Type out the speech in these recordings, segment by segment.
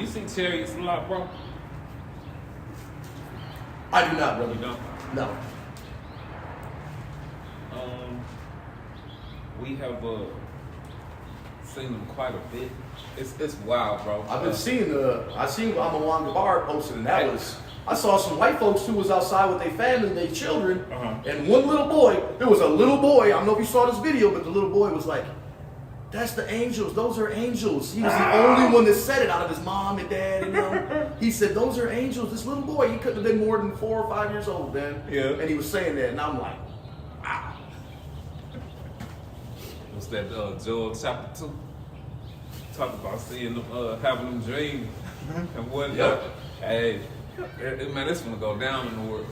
you see chariots a lot, bro? I do not, brother. You don't? No. We have seen them quite a bit. It's wild, bro. I've been seeing I seen Amawanga Bar posted, and that was. I saw some white folks who was outside with their family and their children, and one little boy. There was a little boy. I don't know if you saw this video, but the little boy was like, "That's the angels. Those are angels." He was the only one that said it out of his mom and dad and them. He said, "Those are angels." This little boy, he couldn't have been more than 4 or 5 years old, man. Yeah. And he was saying that, and I'm like, "Wow." What's that? Joel chapter 2. Talk about seeing them, having them dreams and whatnot. Yep. Hey, man, this gonna go down in the world.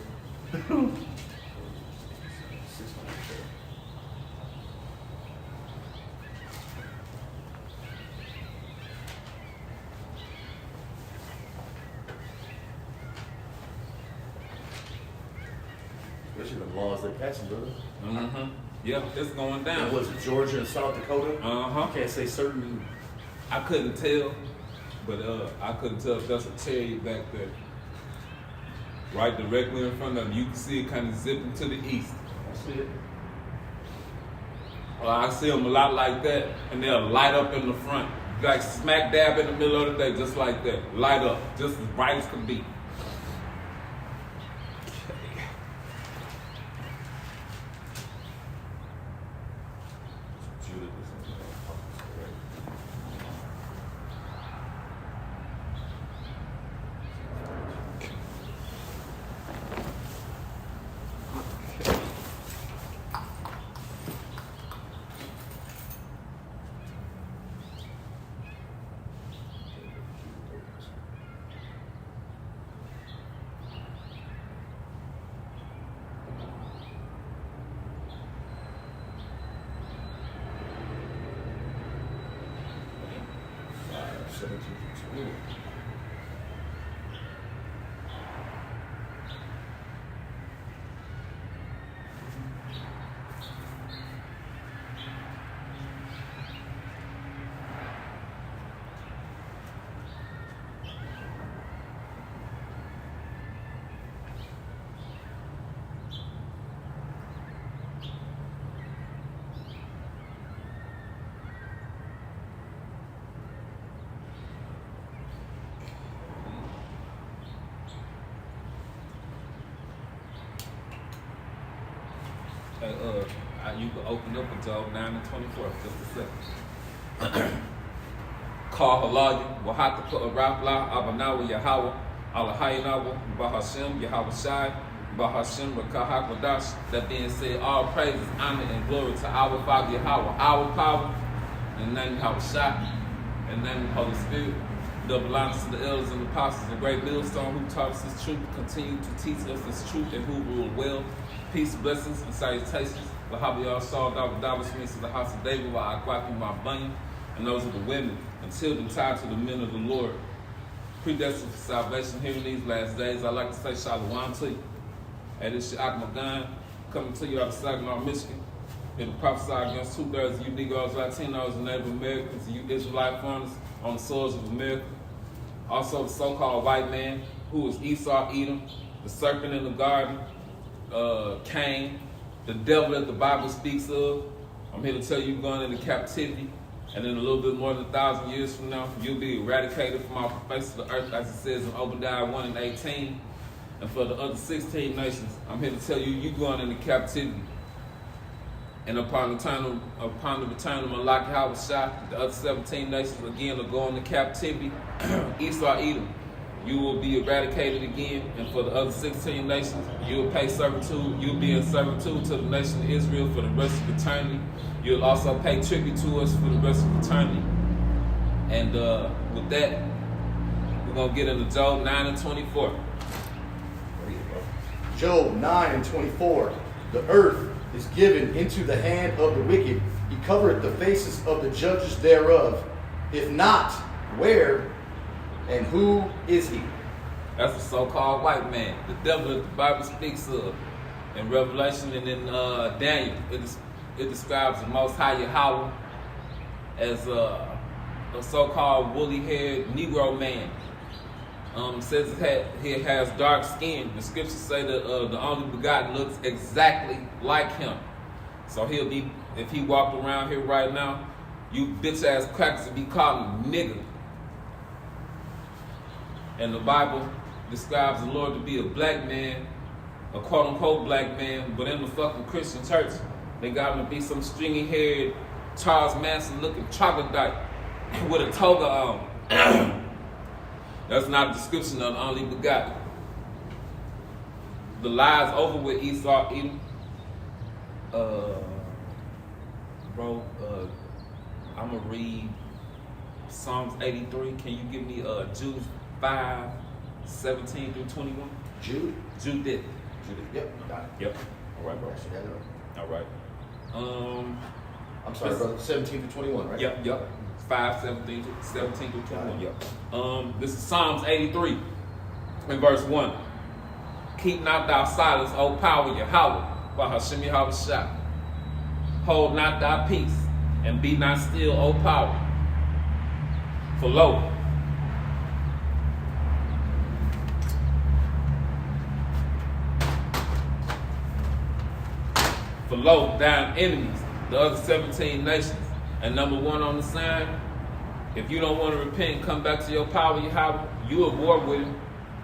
especially the laws they passing, brother. Mm-hmm. Yeah, it's going down. And was it Georgia and South Dakota? Uh-huh. You can't say certain. I couldn't tell, but I couldn't tell if that's a chariot back there. Right directly in front of them. You can see it kind of zipping to the east. I see it. Well, I see them a lot like that, and they'll light up in the front. Like smack dab in the middle of the day, just like that. Light up, just as bright as can be. You can open up with Job 9 and 24, just a second. Call Halayu, Wahata Rafla, Abanawa Yahweh, Alahayinawa, Bahashem, Yahweh Shai, Bahashem, Rakahak Wadash. That being said, all praises, honor, and glory to our Father Yahweh, our power, in the name of Yahweh Shai, in the name of the Holy Spirit. Double honors to the elders and apostles, a great millstone who taught us this truth, continue to teach us this truth, and who rule well. Peace, blessings, and salutations. Lahabi saw Davis means to the house of David, while Akwaki, my bunny, and those are the women, and children tied to the men of the Lord. Predestined for salvation here in these last days. I'd like to say Shalom to you. And this is Magan coming to you out of Saginaw, Michigan. It'll prophesy against 2/3 of you Negroes, Latinos, and Native Americans, and you Israelite foreigners on the soils of America. Also the so-called white man, who is Esau, Edom, the serpent in the garden, Cain, the devil that the Bible speaks of. I'm here to tell you you're going into captivity, and in a little bit more than 1,000 years from now, you'll be eradicated from our face of the earth, as it says in Obadiah 1 and 18. And for the other 16 nations, I'm here to tell you you're going into captivity. And upon the return of Malaki Hawashah, the other 17 nations again are going into captivity. Esau, Edom, you will be eradicated again, and for the other 16 nations, you will pay servitude. You'll be in servitude to the nation of Israel for the rest of eternity. You'll also pay tribute to us for the rest of eternity. And with that, we're going to get into Job 9 and 24. Job 9 and 24. The earth is given into the hand of the wicked. He covereth the faces of the judges thereof. If not, where and who is he? That's the so-called white man, the devil that the Bible speaks of. In Revelation and in Daniel, it describes the Most High Yahweh as a so-called woolly-haired Negro man. Says he has dark skin. The scriptures say that the only begotten looks exactly like him. So he'll be, if he walked around here right now, you bitch ass crackers would be calling him nigga. And the Bible describes the Lord to be a black man, a quote unquote black man, but in the fucking Christian church, they got him to be some stringy haired Charles Manson looking troglodyte with a toga on. That's not a description of the only begotten. The lie's over with Esau Edom. I'm gonna read Psalms 83. Can you give me Jude 5:17 through 21? Judith. Yep, got it. Yep. All right, bro. All right. I'm sorry, brother. 17 to 21, right? Yep. 5:17 through 21. Yep. This is Psalms 83, in verse 1. Keep not thou silence, O power Yahweh, while Hashem Yahweh shot. Hold not thy peace, and be not still, O power. For lo, thine enemies, the other 17 nations, and number 1 on the sign, if you don't want to repent, come back to your power, Yahweh, you at war with him.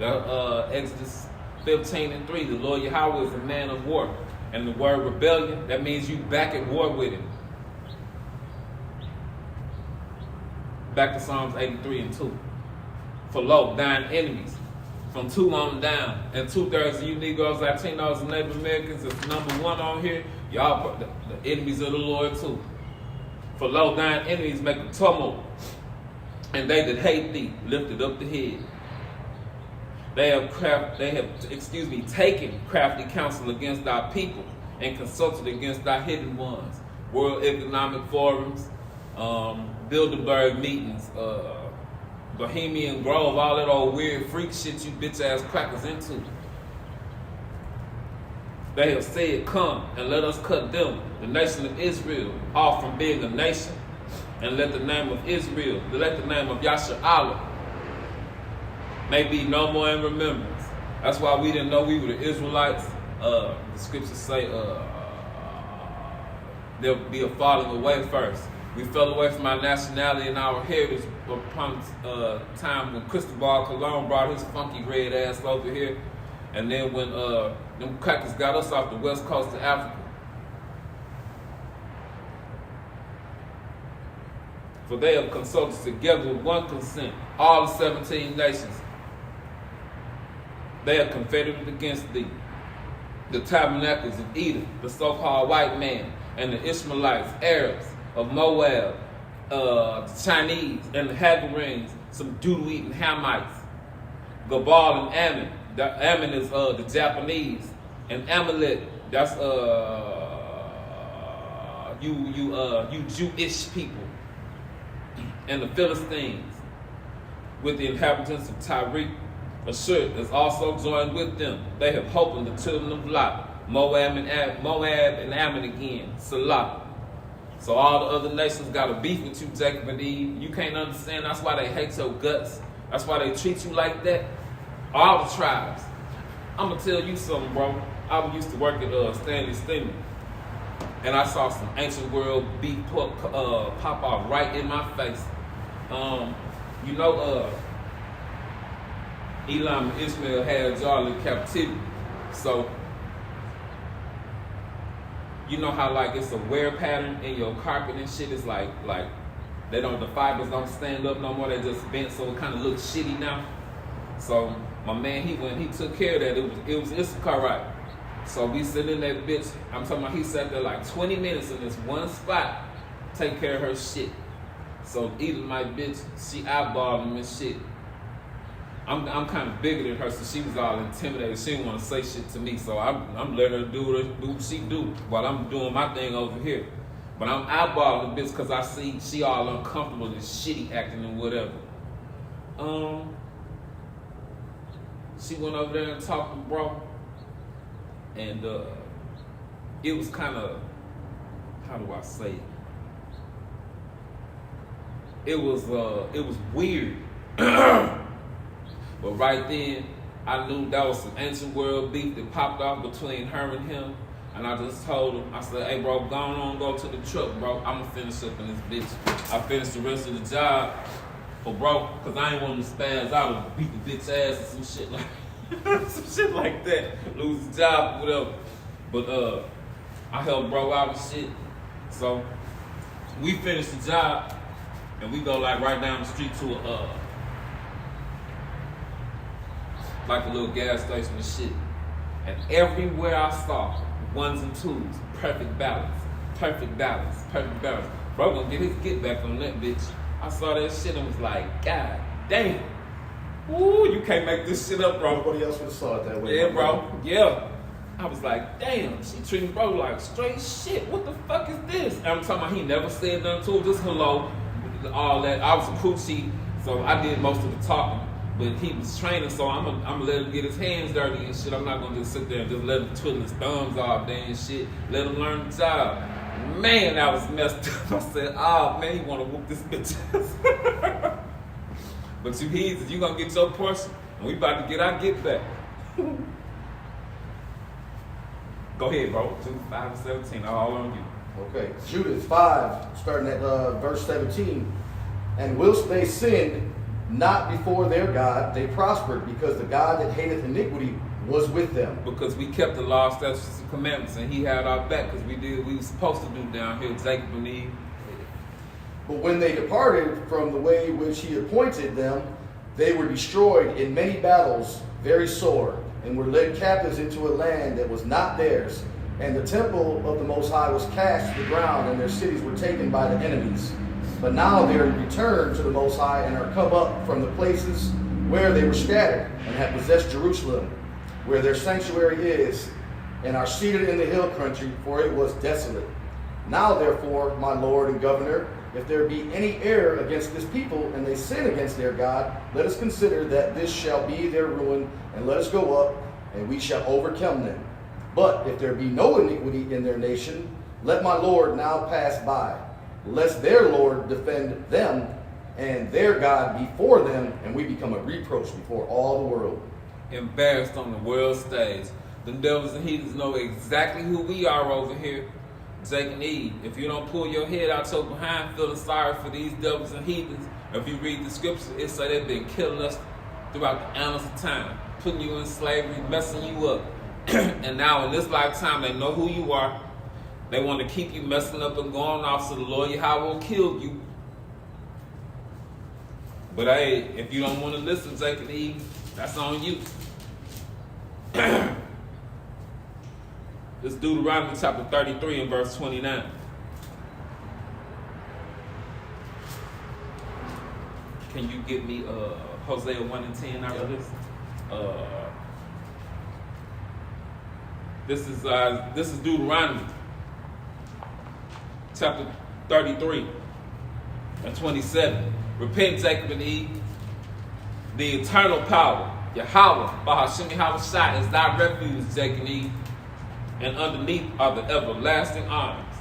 Exodus 15:3, the Lord Yahweh is a man of war. And the word rebellion, that means you back at war with him. Back to Psalms 83:2. For lo, thine enemies, from 2 on down, and 2/3 of you Negroes, Latinos, and Native Americans, is number 1 on here, y'all the enemies of the Lord too. For lo, thine enemies make a tumult, and they that hate thee lifted up the head. They have taken crafty counsel against thy people and consulted against thy hidden ones. World Economic Forums, Bilderberg meetings, Bohemian Grove, all that old weird freak shit you bitch ass crackers into. They have said, come and let us cut them, the nation of Israel, off from being a nation, and let the name of Israel, let the name of Yasharallah may be no more in remembrance. That's why we didn't know we were the Israelites. The scriptures say there'll be a falling away first. We fell away from our nationality and our heritage upon time when Cristobal Colon brought his funky red ass over here. And then when them crackers got us off the west coast of Africa. For they have consulted together with one consent, all the 17 nations. They are confederated against thee. The tabernacles of Edom, the so-called white man, and the Ishmaelites, Arabs of Moab, the Chinese, and the Hagarenes, some doodle-eating Hamites, Gabal and Ammon. The Ammon is the Japanese, and Amalek, that's you Jewish people, and the Philistines, with the inhabitants of Tyre. Ashur is also joined with them. They have hope in the children of Lot, Moab and Ammon again, Salah. So all the other nations got a beef with you, Jacob and Eve. You can't understand. That's why they hate your guts. That's why they treat you like that. All the tribes. I'm gonna tell you something, bro. I used to work at Stanley Steamer, and I saw some ancient world beef pop off right in my face. Elam and Ishmael had y'all in captivity. So, you know how like it's a wear pattern in your carpet and shit? It's like the fibers don't stand up no more, they just bent, so it kind of looks shitty now. So my man, he took care of that. It was Issachar right. So we sit in that bitch, I'm talking about he sat there like 20 minutes in this one spot, take care of her shit. So even my bitch, she eyeballed him and shit. I'm kind of bigger than her, so she was all intimidated. She didn't want to say shit to me, so I'm letting her do what she do while I'm doing my thing over here. But I'm eyeballing the bitch because I see she all uncomfortable and shitty acting and whatever. She went over there and talked to bro, and it was kind of, how do I say it? it was weird. But right then, I knew that was some ancient world beef that popped off between her and him. And I just told him, I said, hey bro, go on, go to the truck, bro. I'ma finish up in this bitch. I finished the rest of the job. But bro, cause I ain't want to spaz out and beat the bitch ass or some shit like some shit like that. Lose the job, whatever. But I helped bro out and shit. So we finished the job and we go like right down the street to like a little gas station and shit. And everywhere I saw ones and twos, perfect balance. Bro gonna get his get back on that bitch. I saw that shit and was like, God damn. Ooh, you can't make this shit up, bro. Nobody else would have saw it that way. Yeah, bro. Yeah. I was like, damn, she treating bro like straight shit. What the fuck is this? And I'm talking about he never said nothing to her, just hello, all that. I was a crew chief, so I did most of the talking. But he was training, so I'm gonna let him get his hands dirty and shit. I'm not gonna just sit there and just let him twiddle his thumbs all day and shit. Let him learn the job. Man, that was messed up. I said, oh man, he wanna whoop this bitch ass. But you heathens, you gonna get your portion, and we about to get our get back. Go ahead, bro. 2, 5, and 17, all on you. Okay, Judith 5, starting at verse 17. And whilst they sinned not before their God, they prospered, because the God that hateth iniquity was with them. Because we kept the law, statutes, and commandments, and he had our back, because we did what we were supposed to do down here, Jacob and Eve. But when they departed from the way which he appointed them, they were destroyed in many battles, very sore, and were led captives into a land that was not theirs. And the temple of the Most High was cast to the ground, and their cities were taken by the enemies. But now they are returned to the Most High, and are come up from the places where they were scattered, and have possessed Jerusalem, where their sanctuary is, and are seated in the hill country, for it was desolate. Now therefore, my Lord and Governor, if there be any error against this people, and they sin against their God, let us consider that this shall be their ruin, and let us go up, and we shall overcome them. But if there be no iniquity in their nation, let my Lord now pass by, lest their Lord defend them and their God before them, and we become a reproach before all the world. Embarrassed on the world stage. The devils and heathens know exactly who we are over here. Jake and Eve. If you don't pull your head out your behind feeling sorry for these devils and heathens, if you read the scriptures, it say they've been killing us throughout the annals of time, putting you in slavery, messing you up. And now in this lifetime, they know who you are. They want to keep you messing up and going off, so the Lord Yahweh will kill you. But hey, if you don't want to listen, Jake and Eve, that's on you. This Deuteronomy chapter 33 and verse 29. Can you give me Hosea 1 and 10 out of this? This is Deuteronomy chapter 33 and 27. Repent, Jacob and Eve. The eternal power, Yahweh, Bahashim Yahweh Shai, is thy refuge, Jacob and Eve. And underneath are the everlasting arms.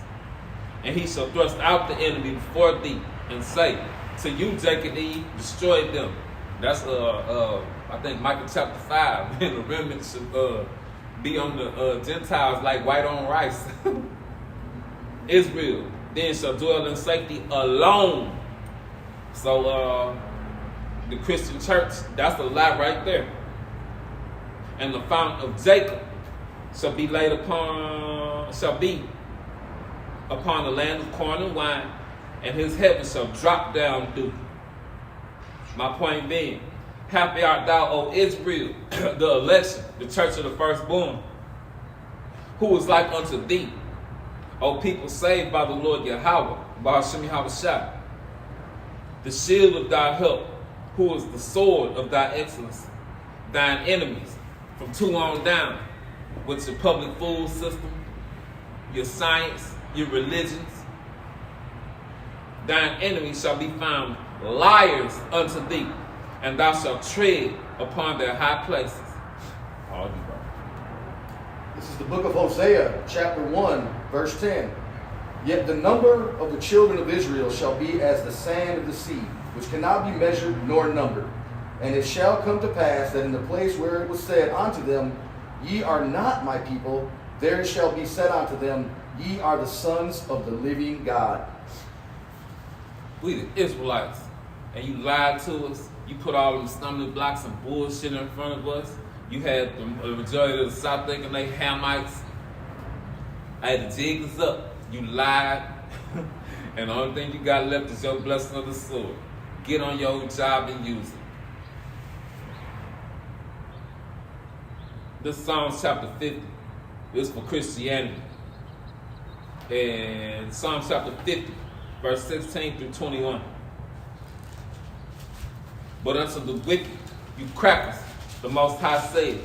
And he shall thrust out the enemy before thee, and say, to you, Jacob and Eve, destroy them. That's I think Micah chapter 5. And the remnant should be on the Gentiles like white on rice. Israel then shall dwell in safety alone. So the Christian church, that's a lie right there. And the fountain of Jacob shall be upon the land of corn and wine, and his heaven shall drop down dew. My point being, happy art thou, O Israel, the election, the church of the firstborn, who is like unto thee, O people saved by the Lord Yahweh, by Hashem Yahweh Shai, the shield of thy help, who is the sword of thy excellency, thine enemies from 2 on down, with your public food system, your science, your religions. Thine enemies shall be found liars unto thee, and thou shalt tread upon their high places. All you, bro. This is the book of Hosea, chapter 1, verse 10. Yet the number of the children of Israel shall be as the sand of the sea, which cannot be measured nor numbered. And it shall come to pass that in the place where it was said unto them, Ye are not my people, there it shall be said unto them, Ye are the sons of the living God. We the Israelites, and you lied to us. You put all them stumbling blocks and bullshit in front of us. You had the majority of the South thinking they Hamites. Hey, the jig is up. You lied. And the only thing you got left is your blessing of the sword. Get on your job and use it. This Psalms chapter 50 is for Christianity. And Psalms chapter 50, verse 16 through 21. But unto the wicked, you crackers, the Most High said,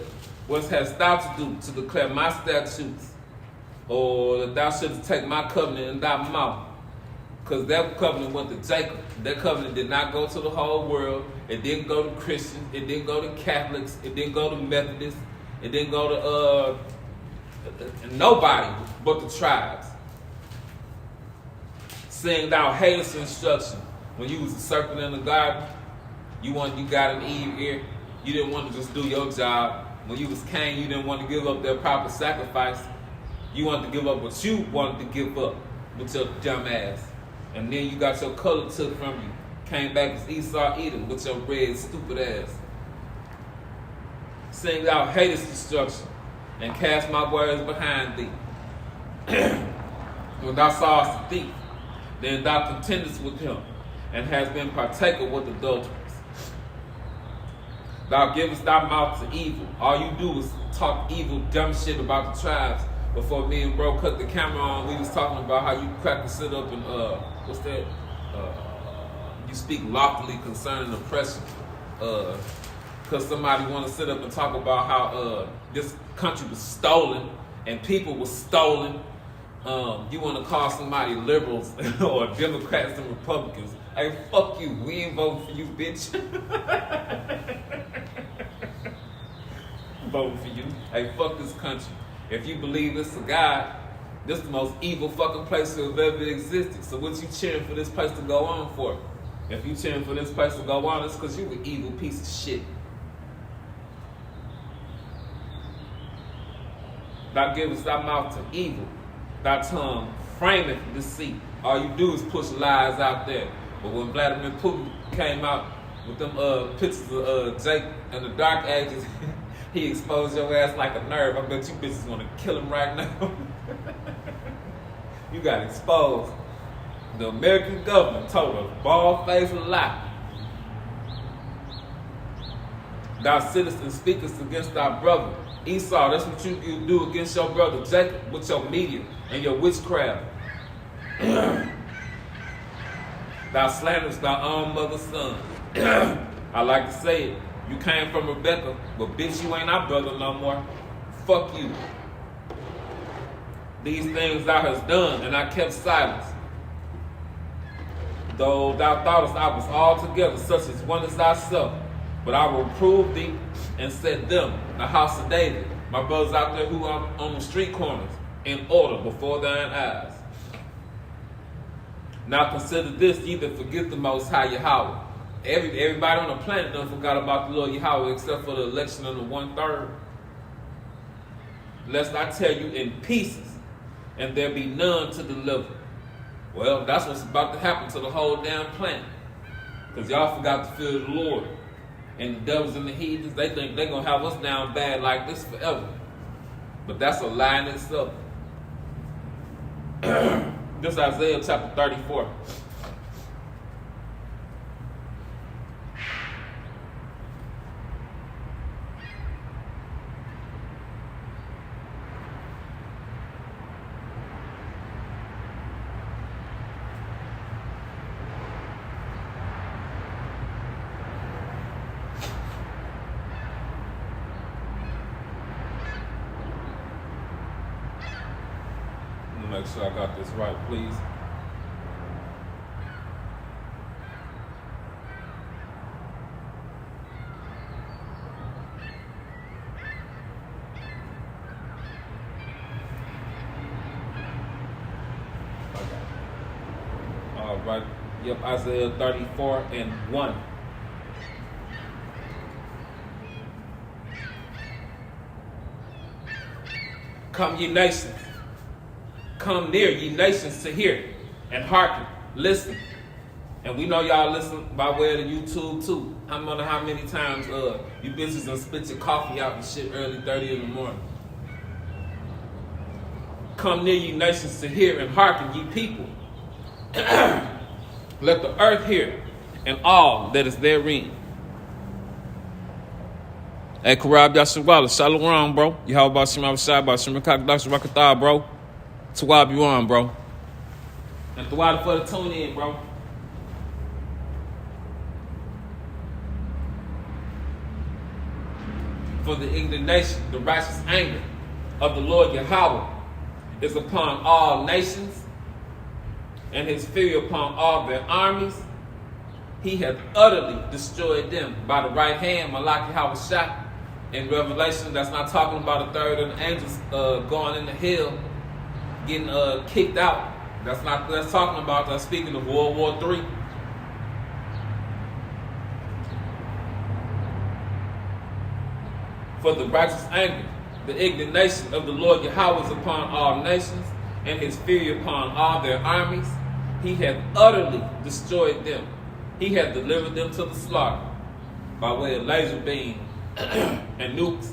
What hast thou to do to declare my statutes? Or that thou shouldst take my covenant in thy mouth? Because that covenant went to Jacob. That covenant did not go to the whole world. It didn't go to Christians. It didn't go to Catholics. It didn't go to Methodists. It didn't go to nobody but the tribes. Saying thou hatest instruction. When you was a serpent in the garden, you got an Eve ear. You didn't want to just do your job. When you was Cain, you didn't want to give up their proper sacrifice. You wanted to give up what you wanted to give up with your dumb ass. And then you got your color took from you. Came back as Esau Edom with your red, stupid ass. Saying thou hatest destruction, and cast my words behind thee. When thou sawest a thief, then thou contendest with him, and hast been partaker with adulterers. Thou givest thy mouth to evil. All you do is talk evil, dumb shit about the tribes. Before me and bro cut the camera on, we was talking about how you crack the sit up and what's that? You speak loftily concerning oppression. Because somebody want to sit up and talk about how this country was stolen and people were stolen. You want to call somebody liberals or Democrats and Republicans. Hey, fuck you. We ain't voting for you, bitch. Voting for you. Hey, fuck this country. If you believe it's a God, this is the most evil fucking place to have ever existed. So what you cheering for this place to go on for? If you cheering for this place to go on, it's because you an evil piece of shit. Thou givest thy mouth to evil, thy tongue frameth deceit. All you do is push lies out there. But when Vladimir Putin came out with them pictures of Jake in the Dark Ages, he exposed your ass like a nerve. I bet you bitches want to kill him right now. You got exposed. The American government told a bald-faced lie. Thou sittest and speakest against thy brother. Esau, that's what you do against your brother Jacob with your media and your witchcraft. Thou slanderest thy own mother's son. I like to say it. You came from Rebecca, but bitch, you ain't our brother no more. Fuck you. These things thou hast done, and I kept silence. Though thou thoughtest I was altogether such as one as thyself, but I will reprove thee and set them, the house of David, my brothers out there who are on the street corners, in order before thine eyes. Now consider this, ye that forget the Most High Yahweh. Everybody on the planet done forgot about the Lord Yahweh except for the election of the 1/3. Lest I tell you in pieces, and there be none to deliver. Well, that's what's about to happen to the whole damn planet. Because y'all forgot to fear the Lord. And the devils and the heathens, they think they're going to have us down bad like this forever. But that's a lie in itself. This is Isaiah chapter 34. Make sure I got this right, please. Okay. Yep, Isaiah 34 and 1. Come ye nations, come near ye nations to hear and hearken, listen. And we know y'all listen by way of the YouTube too. I don't know how many times you bitches done spit your coffee out and shit early 30 in the morning. Come near ye nations to hear and hearken, ye people. Let the earth hear and all that is therein. Hey, Karab Yashawala, Shalom, bro. Yahweh Bashim Abashai, Bashim Kakdash Rakatah, bro. Tawab you on, bro. And Tawab for the tune in, bro. For the indignation, the righteous anger of the Lord Yahweh is upon all nations, and his fury upon all their armies. He hath utterly destroyed them by the right hand. Malachi Hawashah in Revelation, that's not talking about a third of the angels going in the hell, getting kicked out. That's talking about, that's speaking of World War III. For the righteous anger, the indignation of the Lord Yahweh is upon all nations, and his fury upon all their armies. He hath utterly destroyed them. He hath delivered them to the slaughter by way of laser beam and nukes.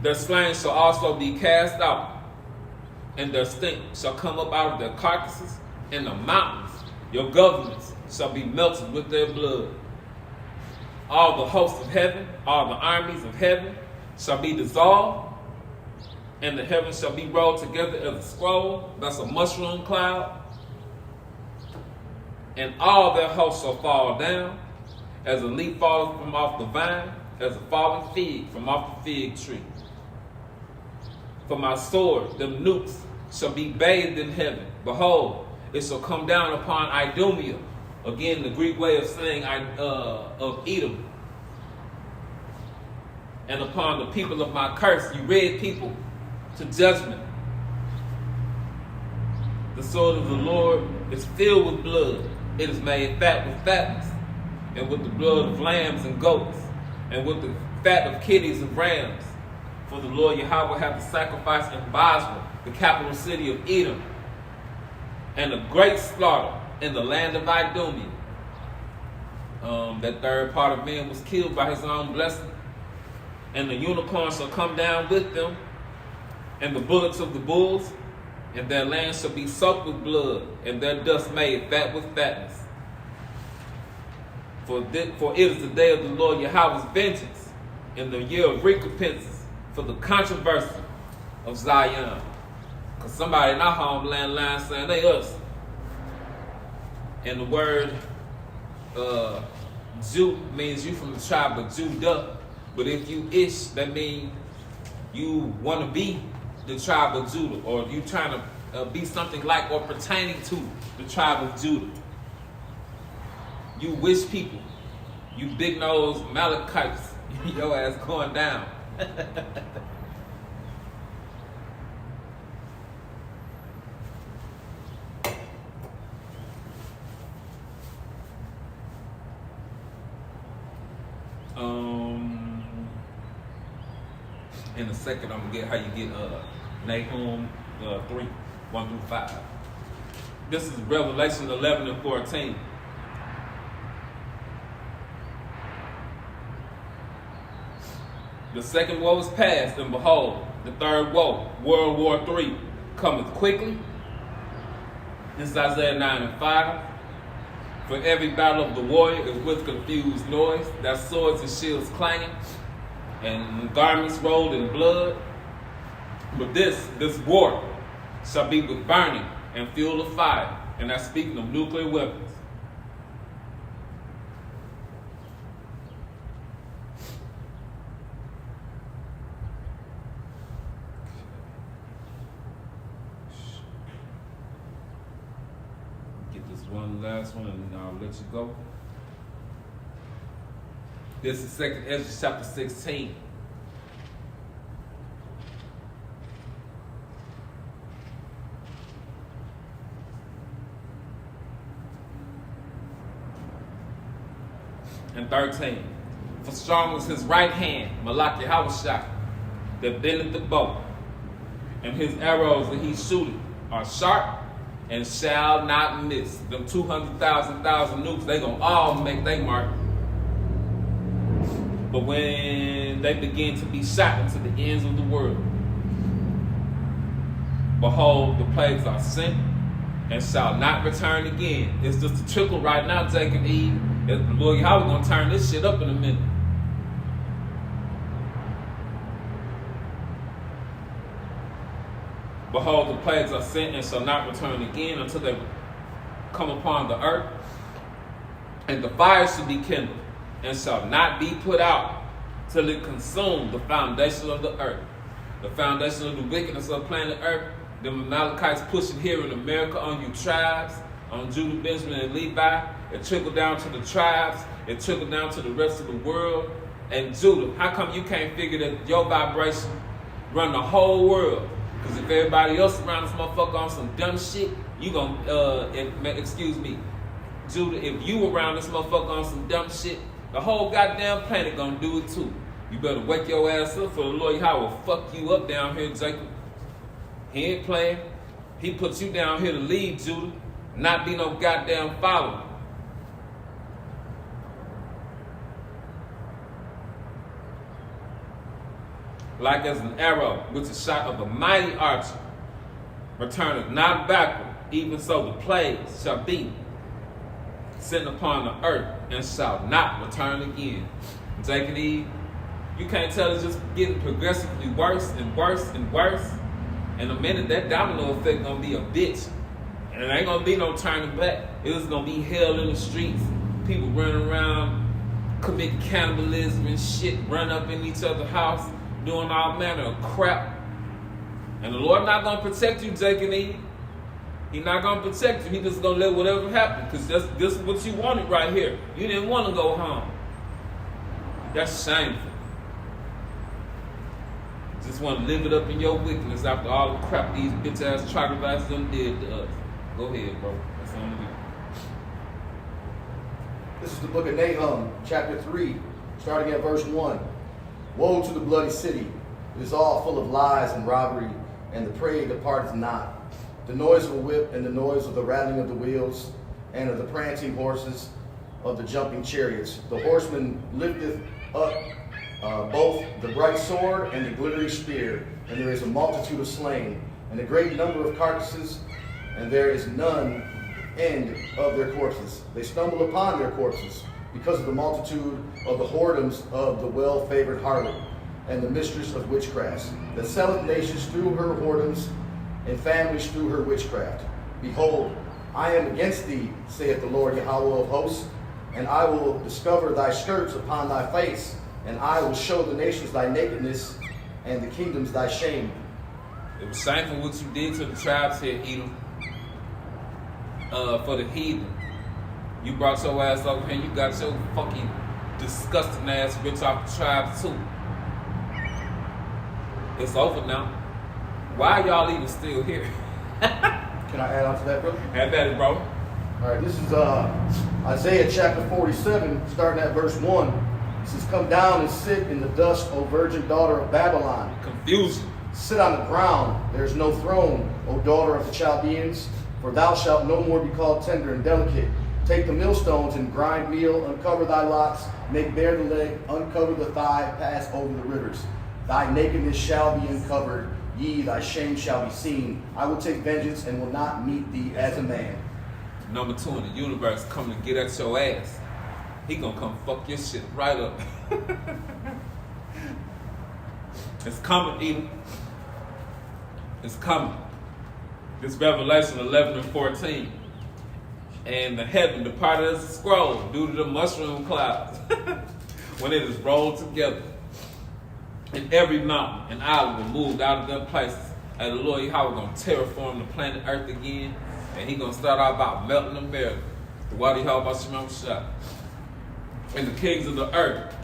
Their slain shall also be cast out, and their stink shall come up out of their carcasses, and the mountains, your governments, shall be melted with their blood. All the hosts of heaven, all the armies of heaven shall be dissolved, and the heavens shall be rolled together as a scroll. That's a mushroom cloud. And all their hosts shall fall down, as a leaf falleth from off the vine, as a fallen fig from off the fig tree. For my sword, them nukes, shall be bathed in heaven. Behold, it shall come down upon Idumea. Again, the Greek way of saying of Edom. And upon the people of my curse, you red people, to judgment. The sword of the Lord is filled with blood. It is made fat with fatness, and with the blood of lambs and goats, and with the fat of kiddies and rams. For the Lord Yahweh hath the sacrifice in Basra, the capital city of Edom, and a great slaughter in the land of Idumea. That third part of man was killed by his own blessing. And the unicorn shall come down with them, and the bullocks of the bulls, and their land shall be soaked with blood, and their dust made fat with fatness. For it is the day of the Lord Yahweh's vengeance, in the year of recompenses, for the controversy of Zion. Because somebody in our homeland line saying they us. And the word Jew means you from the tribe of Judah. But if you ish, that means you want to be the tribe of Judah, or you trying to be something like or pertaining to the tribe of Judah. You wish people, you big nose Malachites, your ass going down. In a second, I'm gonna get how you get Nahum 3, 1 through 5. This is Revelation 11 and 14. The second woe is past, and behold, the third woe, World War III, cometh quickly. This is Isaiah 9 and 5. For every battle of the warrior is with confused noise, their swords and shields clanging, and garments rolled in blood. But this war shall be with burning and fuel of fire. And that's speaking of nuclear weapons. Get this one last one and then I'll let you go. This is 2nd Ezra chapter 16. and 13. For strong is his right hand, Malak Yahawashah, that bendeth the bow, and his arrows that he shooteth are sharp and shall not miss. Them 200,000 nukes, they gonna all make their mark. But when they begin to be shot into the ends of the world, behold, the plagues are sent and shall not return again. It's just a trickle right now, Jacob Eve. Lord, how we gonna turn this shit up in a minute? Behold, the plagues are sent and shall not return again until they come upon the earth. And the fire shall be kindled and shall not be put out till it consume the foundation of the earth. The foundation of the wickedness of planet earth. The Amalekites pushing here in America on you tribes, on Judah, Benjamin, and Levi. It trickled down to the tribes. It trickled down to the rest of the world. And Judah, how come you can't figure that your vibration run the whole world? Because if everybody else around this motherfucker on some dumb shit, you gonna, excuse me, Judah, if you around this motherfucker on some dumb shit, the whole goddamn planet gonna do it too. You better wake your ass up, for the Lord Yahweh will fuck you up down here, Jacob. He ain't playing. He puts you down here to lead, Judah, not be no goddamn follower. Like as an arrow, which is shot of a mighty archer, returneth not backward, even so the plagues shall be sent upon the earth and shall not return again. Jacob Eve, you can't tell it's just getting progressively worse and worse and worse. In a minute, that domino effect gonna be a bitch. And it ain't gonna be no turning back. It's gonna be hell in the streets. People running around, committing cannibalism and shit, run up in each other's house, doing all manner of crap. And the Lord not gonna protect you, Jacob Eve. He not gonna protect you. He just gonna let whatever happen. Because this is what you wanted right here. You didn't want to go home. That's shameful. Just want to live it up in your wickedness after all the crap these bitch ass troglodytes done did to us. Go ahead, bro. That's on you. This is the book of Nahum, chapter 3, starting at verse 1. Woe to the bloody city! It is all full of lies and robbery, and the prey departeth not. The noise of a whip and the noise of the rattling of the wheels, and of the prancing horses, of the jumping chariots. The horseman lifteth up both the bright sword and the glittering spear, and there is a multitude of slain, and a great number of carcasses, and there is none end of their corpses. They stumble upon their corpses, because of the multitude of the whoredoms of the well-favored harlot, and the mistress of witchcrafts, that selleth nations through her whoredoms, and families through her witchcraft. Behold, I am against thee, saith the Lord Yahweh of hosts, and I will discover thy skirts upon thy face, and I will show the nations thy nakedness, and the kingdoms thy shame. It was shameful what you did to the tribes here, Edom. For the heathen. You brought your ass over here, you got your fucking disgusting ass rich off the tribes too. It's over now. Why are y'all even still here? Can I add on to that, brother? Have at it, bro. All right, this is Isaiah chapter 47, starting at verse 1. It says, come down and sit in the dust, O virgin daughter of Babylon. Confusion. Sit on the ground, there is no throne, O daughter of the Chaldeans, for thou shalt no more be called tender and delicate. Take the millstones and grind meal, uncover thy locks, make bare the leg, uncover the thigh, pass over the rivers. Thy nakedness shall be uncovered, ye, thy shame shall be seen. I will take vengeance and will not meet thee as a man. Number 2 in the universe coming to get at your ass. He gonna come fuck your shit right up. It's coming, Edom. It's coming. This Revelation 11 and 14. And the heaven departed as a scroll due to the mushroom clouds when it is rolled together. And every mountain and island were moved out of their places. And the Lord Yahweh gonna terraform the planet Earth again. And he gonna start out about melting America. The water Yahweh Shemam Shah. And the kings of the earth.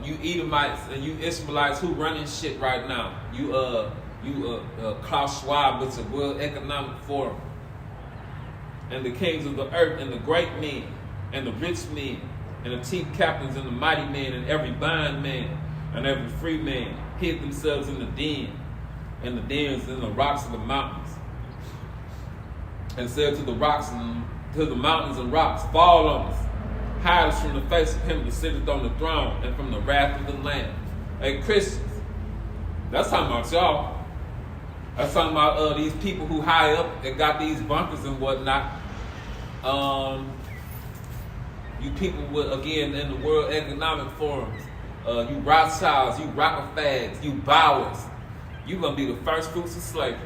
You Edomites and you Ishmaelites who running shit right now. You Klaus Schwab with the World Economic Forum. And the kings of the earth and the great men and the rich men And the chief captains and the mighty men and every bondman and every free man hid themselves in the dens and the rocks of the mountains, and said to the rocks and to the mountains and rocks, fall on us, hide us from the face of him that sitteth on the throne and from the wrath of the Lamb. Hey, Christians, that's talking about y'all. That's talking about these people who high up and got these bunkers and whatnot. You people with, again, in the World Economic Forums, you Rothschilds, you Rockefellers, you Bowers, you're going to be the first fruits of slavery.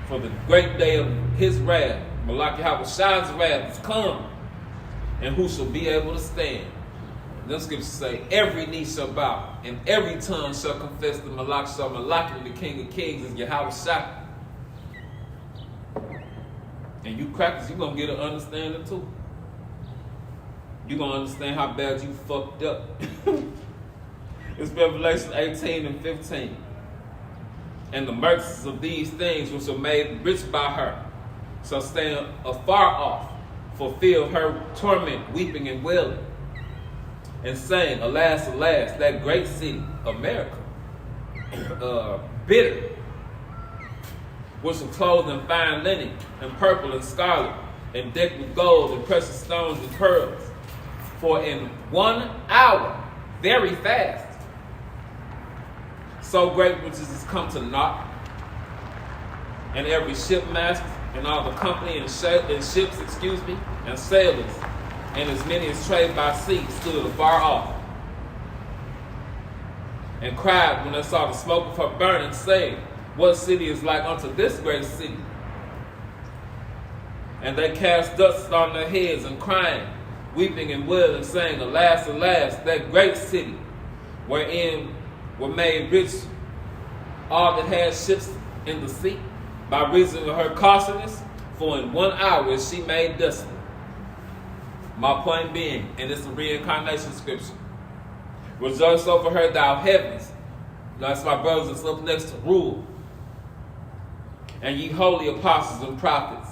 For the great day of his wrath, Malak Yahweh's wrath is come, and who shall be able to stand? Them scriptures say, every knee shall bow, and every tongue shall confess that Malak shall Malak, the King of Kings, is Yahweh Shah. And you crackers, you're going to get an understanding too. You're going to understand how bad you fucked up. It's Revelation 18 and 15. And the mercies of these things which are made rich by her shall stand afar off, fulfill her torment, weeping and wailing, and saying, alas, alas, that great city, America, bitter, which was clothed in fine linen, and purple and scarlet, and decked with gold and precious stones and pearls. For in 1 hour, very fast, so great riches is come to naught, and every shipmaster and all the company and ships, and sailors, and as many as trade by sea stood afar off, and cried when they saw the smoke of her burning, saying, what city is like unto this great city? And they cast dust on their heads and crying, weeping and wailing, saying, alas, alas, that great city, wherein were made rich all that had ships in the sea, by reason of her costliness, for in 1 hour is she made desolate. My point being, and it's a reincarnation scripture, rejoice over her, thou heavens. That's my brothers that's up next to rule. And ye holy apostles and prophets,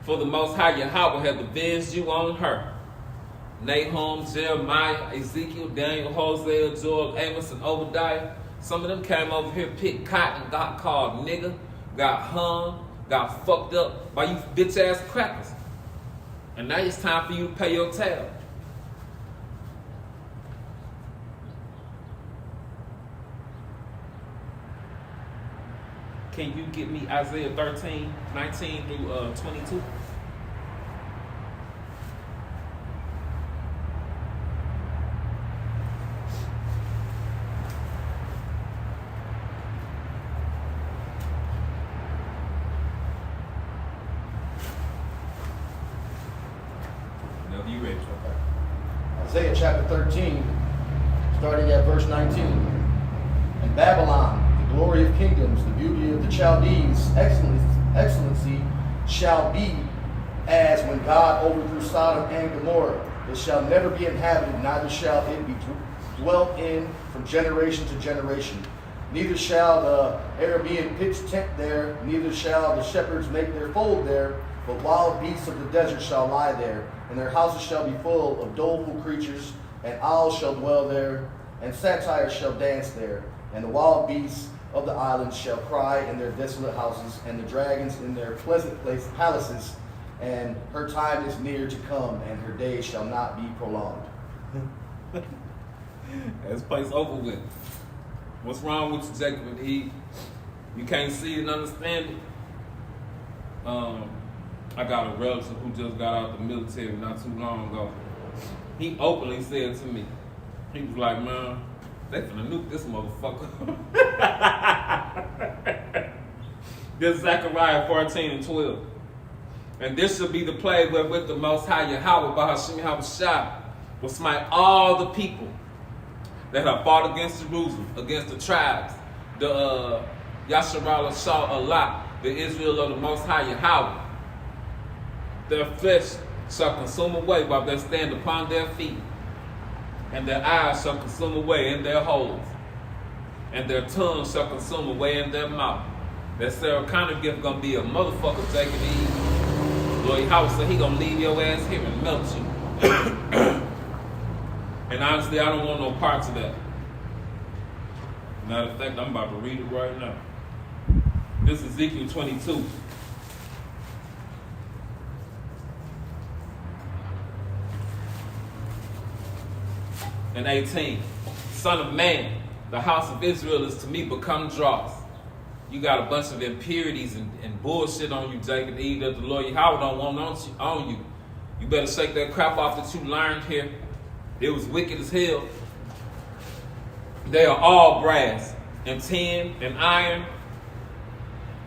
for the Most High Yahweh hath avenged you on her. Nahum, Jeremiah, Ezekiel, Daniel, Hosea, Joel, Amos, and Obadiah. Some of them came over here, picked cotton, got called nigger, got hung, got fucked up by you bitch-ass crackers. And now it's time for you to pay your tab. Can you get me Isaiah 13, 19 through 22? Whenever you ready. Isaiah chapter 13, starting at verse 19. And Babylon, the glory of kingdoms, the beauty of the Chaldees, excellency shall be as when God overthrew Sodom and Gomorrah. It shall never be inhabited, neither shall it be dwelt in from generation to generation. Neither shall the Arabian pitch tent there, neither shall the shepherds make their fold there, but wild beasts of the desert shall lie there, and their houses shall be full of doleful creatures, and owls shall dwell there, and satyrs shall dance there, and the wild beasts of the islands shall cry in their desolate houses, and the dragons in their pleasant palaces. And her time is near to come, and her days shall not be prolonged. This place over with. What's wrong with you, Jacob and Eve? You can't see it and understand it. I got a relative who just got out of the military not too long ago. He openly said to me, he was like, man, they finna nuke this motherfucker. This is Zechariah 14 and 12. And this shall be the plague wherewith the Most High Yahweh Bahashim Yahushua will smite all the people that have fought against Jerusalem, against the tribes, the Yasharallah Shah Allah, the Israel of the Most High Yahweh. Their flesh shall consume away while they stand upon their feet, and their eyes shall consume away in their holes, and their tongue shall consume away in their mouth. That Sarah Connor gift gonna be a motherfucker, Jacob Eve. Lord Yahweh said he gonna leave your ass here and melt you. And honestly, I don't want no parts of that. Matter of fact, I'm about to read it right now. This is Ezekiel 22. And 18. Son of man, the house of Israel is to me become dross. You got a bunch of impurities and bullshit on you, Jacob Eve, that the Lord Yahweh don't want on you. You better shake that crap off that you learned here. It was wicked as hell. They are all brass and tin and iron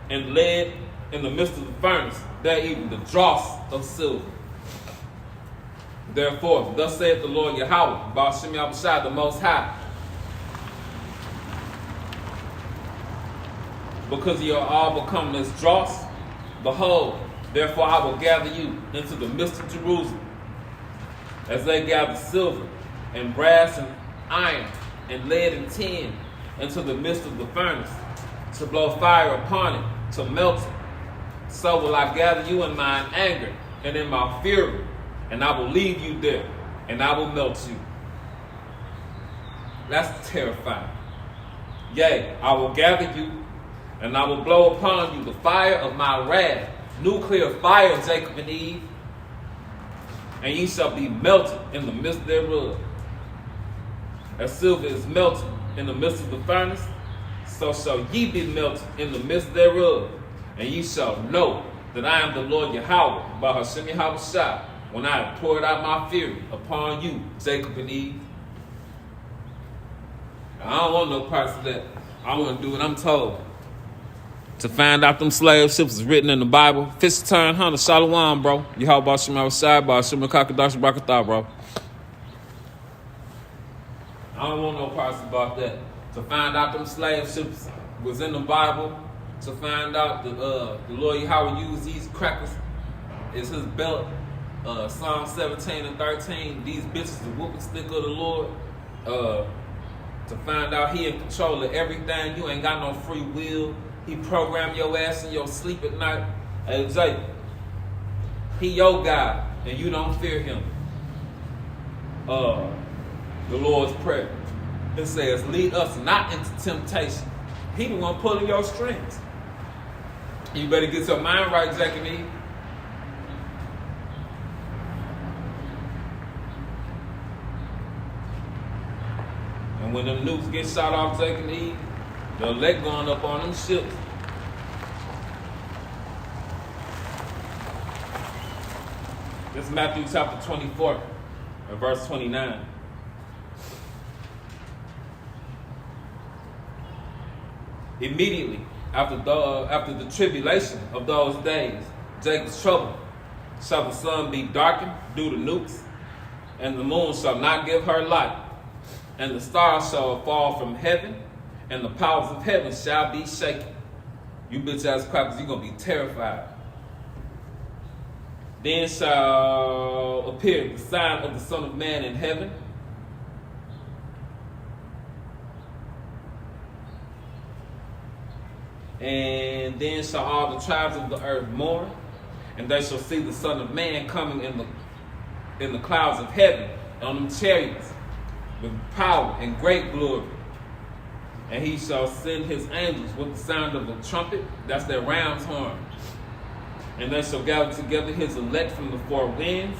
and lead in the midst of the furnace. They're even the dross of silver. Therefore, thus saith the Lord Yahweh, Baal Shem Yahushua, the Most High, because ye are all become as dross, behold, therefore I will gather you into the midst of Jerusalem, as they gather silver and brass and iron and lead and tin into the midst of the furnace, to blow fire upon it, to melt it. So will I gather you in mine anger and in my fury, and I will leave you there, and I will melt you. That's terrifying. Yea, I will gather you, and I will blow upon you the fire of my wrath, nuclear fire, Jacob and Eve, and ye shall be melted in the midst thereof. As silver is melted in the midst of the furnace, so shall ye be melted in the midst thereof. And ye shall know that I am the Lord Yahweh, Baal Shem Yahushua, when I have poured out my fury upon you, Jacob and Eve. I don't want no parts of that. I want to do what I'm told. To find out them slave ships is written in the Bible. Fish turn hunter, Shalom, bro. Yahweh Baal Shem Yahushua, Baal Shem Kakadash Brakatah, bro. I don't want no parts about that. To find out them slave ships was in the Bible. To find out that the Lord Yahweh used these crackers is his belt. Psalm 17 and 13. These bitches the whooping stick of the Lord. To find out he in control of everything. You ain't got no free will. He programmed your ass in your sleep at night. Hey, Jay, he your God, and you don't fear him. The Lord's Prayer. It says, lead us not into temptation. He the one pulling your strings. You better get your mind right, Jack and Eve. And when them nukes get shot off, Jack and Eve, the elect going up on them ships. This is Matthew chapter 24 and verse 29. Immediately after the tribulation of those days, Jacob's trouble, shall the sun be darkened due to nukes, and the moon shall not give her light, and the stars shall fall from heaven, and the powers of heaven shall be shaken. You bitch ass crackers, you're gonna be terrified. Then shall appear the sign of the Son of Man in heaven. And then shall all the tribes of the earth mourn, and they shall see the Son of Man coming in the clouds of heaven on them chariots with power and great glory. And he shall send his angels with the sound of a trumpet, that's their ram's horn. And they shall gather together his elect from the four winds,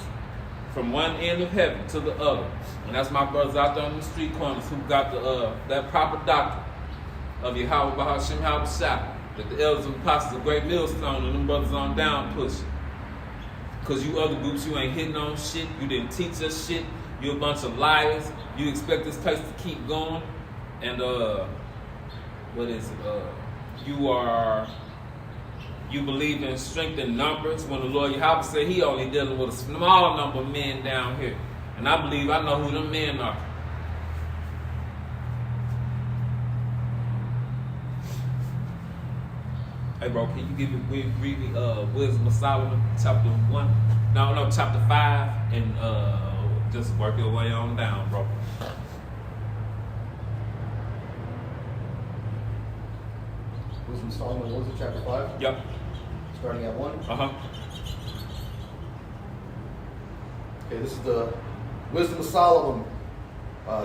from one end of heaven to the other. And that's my brothers out there on the street corners who got that proper doctrine of Yahweh Baal Shem Yahushua, that the elders and apostles a great millstone and them brothers on down push. Because you other groups, you ain't hitting on shit, you didn't teach us shit, you a bunch of liars, you expect this place to keep going, and what is it? You believe in strength in numbers when the Lord Yahweh said he only dealing with a small number of men down here. And I believe I know who them men are. Hey bro, can you read me Wisdom of Solomon, chapter 1? No, chapter 5, and just work your way on down, bro. Wisdom of Solomon, what was it, chapter 5? Yep. Starting at 1? Uh-huh. Okay, this is the Wisdom of Solomon,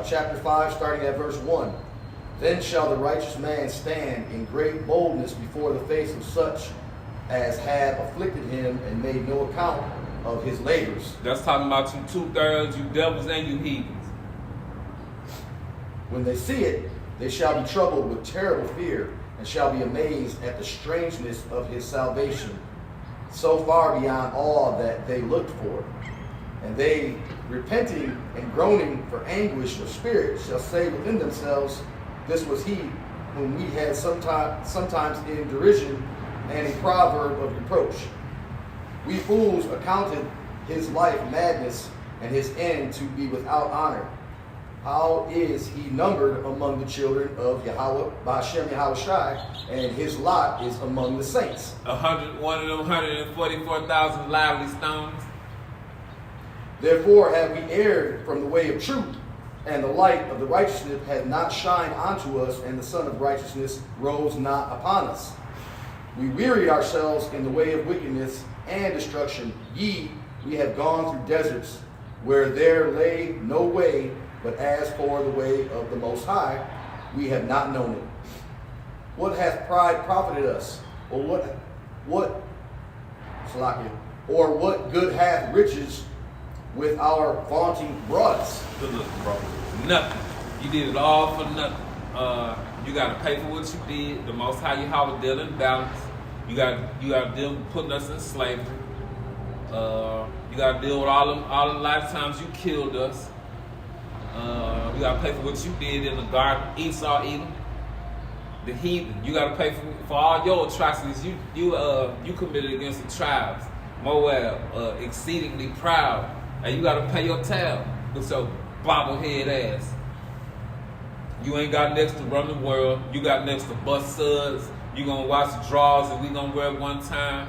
chapter 5, starting at verse 1. Then shall the righteous man stand in great boldness before the face of such as had afflicted him and made no account of his labors. That's talking about you 2/3, you devils and you heathens. When they see it, they shall be troubled with terrible fear, and shall be amazed at the strangeness of his salvation, so far beyond all that they looked for. And they, repenting and groaning for anguish of spirit, shall say within themselves, this was he whom we had sometimes in derision and a proverb of reproach. We fools accounted his life madness and his end to be without honor. How is he numbered among the children of Yahweh, Ba'ashem Yahushai, and his lot is among the saints? 101 of them 144,000 lively stones. Therefore have we erred from the way of truth, and the light of the righteousness had not shined unto us, and the Son of righteousness rose not upon us. We wearied ourselves in the way of wickedness and destruction. Ye, we have gone through deserts, where there lay no way, but as for the way of the Most High, we have not known it. What hath pride profited us? Or what good hath riches with our vaunting brought us? Good look, bro. Nothing. You did it all for nothing. You got to pay for what you did. The Most High Yahweh deal in balance. You got to deal with putting us in slavery. You got to deal with all the lifetimes you killed us. You got to pay for what you did in the garden. Esau, Edom, the heathen. You got to pay for all your atrocities you committed against the tribes. Moab, exceedingly proud. And you got to pay your tab with your bobblehead ass. You ain't got next to run the world. You got next to bust suds. You gonna wash drawers and we gonna wear it one time.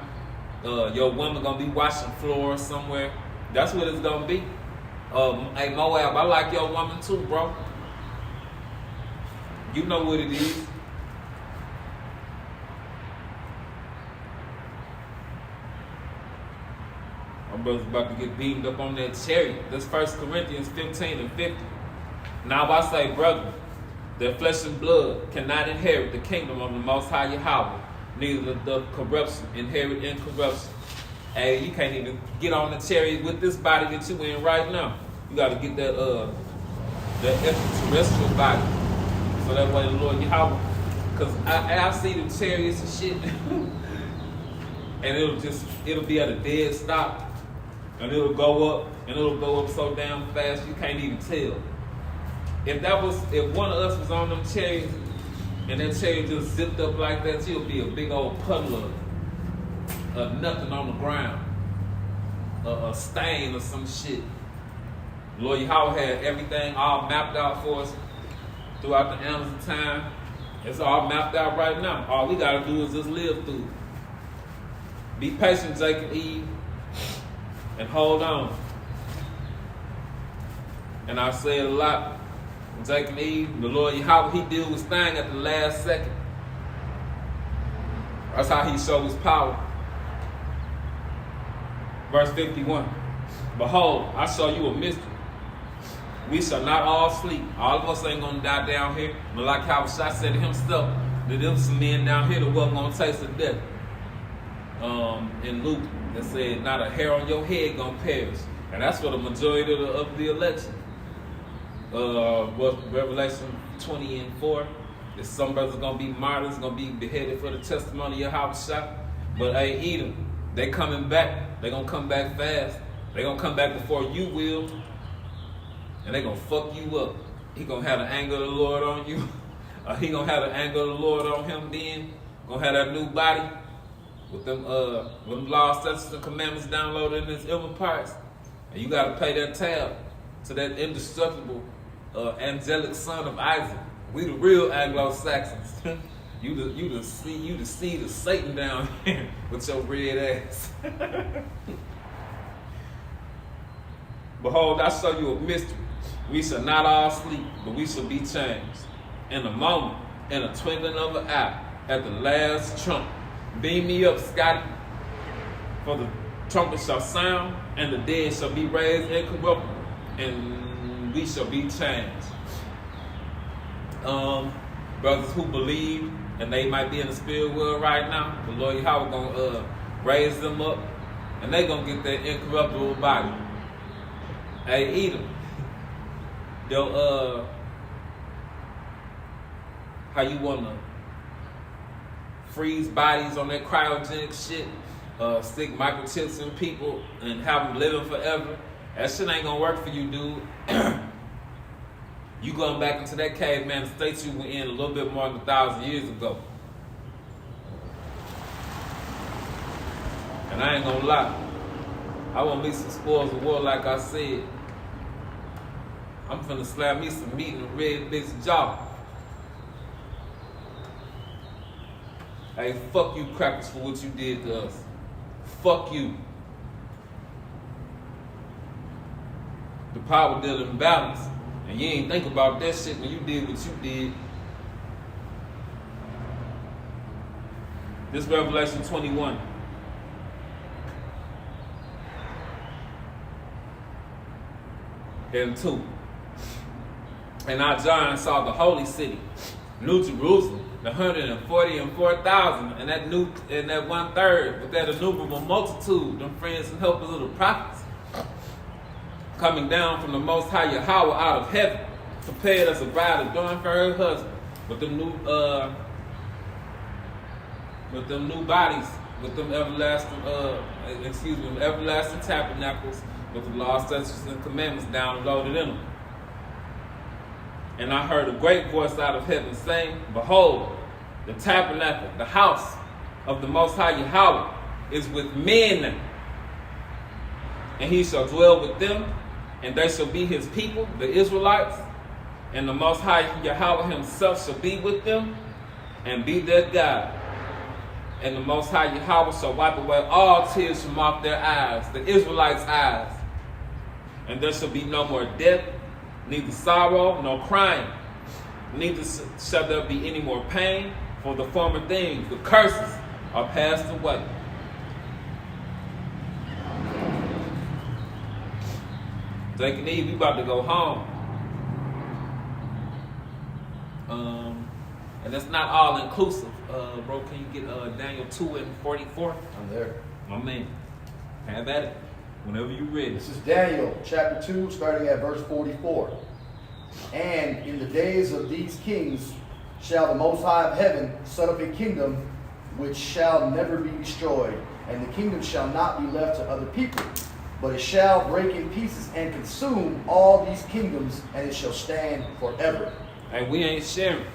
Your woman gonna be washing floors somewhere. That's what it's gonna be. Hey Moab, I like your woman too, bro. You know what it is. My brother's about to get beamed up on that chariot. That's 1 Corinthians 15 and 50. Now I say, brother, that flesh and blood cannot inherit the kingdom of the Most High Yahweh, neither the corruption inherit incorruption. Hey, you can't even get on the chariot with this body that you in right now. You got to get that extraterrestrial body, so that way the Lord Yahweh, because I see the chariots and shit, and it'll be at a dead stop, and it'll go up so damn fast you can't even tell. If one of us was on them chariots and that chariot just zipped up like that, it'll be a big old puddle of nothing on the ground, a stain or some shit. Lord Yahweh had everything all mapped out for us throughout the annals of time. It's all mapped out right now. All we gotta do is just live through it. Be patient, Jacob and Eve, and hold on. And I say it a lot. Jacob and Eve, the Lord Yahweh, he did his thing at the last second. That's how he showed his power. Verse 51. Behold, I show you a mystery. We shall not all sleep. All of us ain't gonna die down here. But like how Shai said to himself, that there was some men down here that wasn't gonna taste of death. In Luke, that said, not a hair on your head gonna perish. And that's for the majority of the election. Revelation 20 and 4. That some brothers gonna be martyrs, gonna be beheaded for the testimony of Yahushua. But hey, Edom, they coming back. They gonna come back fast. They gonna come back before you will. And they gonna fuck you up. He gonna have the anger of the Lord on you. He gonna have the anger of the Lord on him then. Gonna have that new body with them laws, statutes, and commandments downloaded in his inner parts. And you gotta pay that tab to that indestructible angelic son of Isaac. We the real Anglo-Saxons. you the seed of Satan down here with your red ass. Behold, I show you a mystery. We shall not all sleep, but we shall be changed. In a moment, in a twinkling of an eye, at the last trump. Beam me up, Scotty, for the trumpet shall sound, and the dead shall be raised incorruptible, and we shall be changed. Brothers who believe, and they might be in the spirit world right now, the Lord Yahweh gonna raise them up, and they gonna get that incorruptible body. Hey, eat them. They'll how you wanna freeze bodies on that cryogenic shit, stick microchips in people and have them living forever. That shit ain't gonna work for you, dude. You going back into that caveman state you were in a little bit more than 1,000 years ago. And I ain't gonna lie, I want me some spoils of war like I said. I'm finna slap me some meat in a red bitch jaw. Hey, fuck you crackers for what you did to us. Fuck you. The power did imbalance. And you ain't think about that shit when you did what you did. This Revelation 21. And 2. And I, John, saw the holy city, New Jerusalem, the 144,000, and that 1/3 with that innumerable multitude, them friends and helpers of the prophets, coming down from the Most High Yahweh out of heaven, prepared as a bride adorned for her husband, with them new bodies, with them everlasting, everlasting tabernacles, with the law, statutes, and commandments downloaded in them. And I heard a great voice out of heaven saying, Behold, the tabernacle, the house of the Most High Yahweh, is with men, and he shall dwell with them, and they shall be his people, the Israelites, and the Most High Yahweh himself shall be with them, and be their God. And the Most High Yahweh shall wipe away all tears from off their eyes, the Israelites' eyes. And there shall be no more death, neither sorrow, nor crying, neither shall there be any more pain, for the former things, the curses, are passed away. Take it easy, we about to go home. And it's not all inclusive. Bro, can you get Daniel 2:44? I'm there. My man, have at it. Whenever you're ready. This is Daniel chapter 2, starting at verse 44. And in the days of these kings shall the Most High of heaven set up a kingdom which shall never be destroyed, and the kingdom shall not be left to other people, but it shall break in pieces and consume all these kingdoms, and it shall stand forever. Hey, we ain't sharing.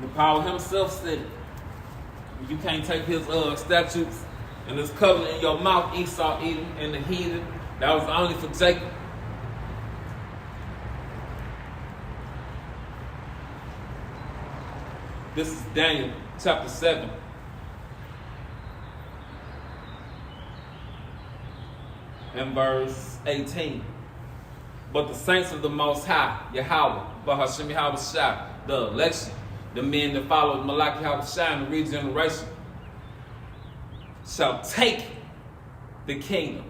The power himself said it. You can't take his statutes and his covenant in your mouth, Esau, Edom, and the heathen. That was only for Jacob. This is Daniel chapter 7. And verse 18. But the saints of the Most High, Yahweh, Bahashem Yahweh Shai, the election, the men that followed Malach Yahweh Shai in the regeneration, shall take the kingdom.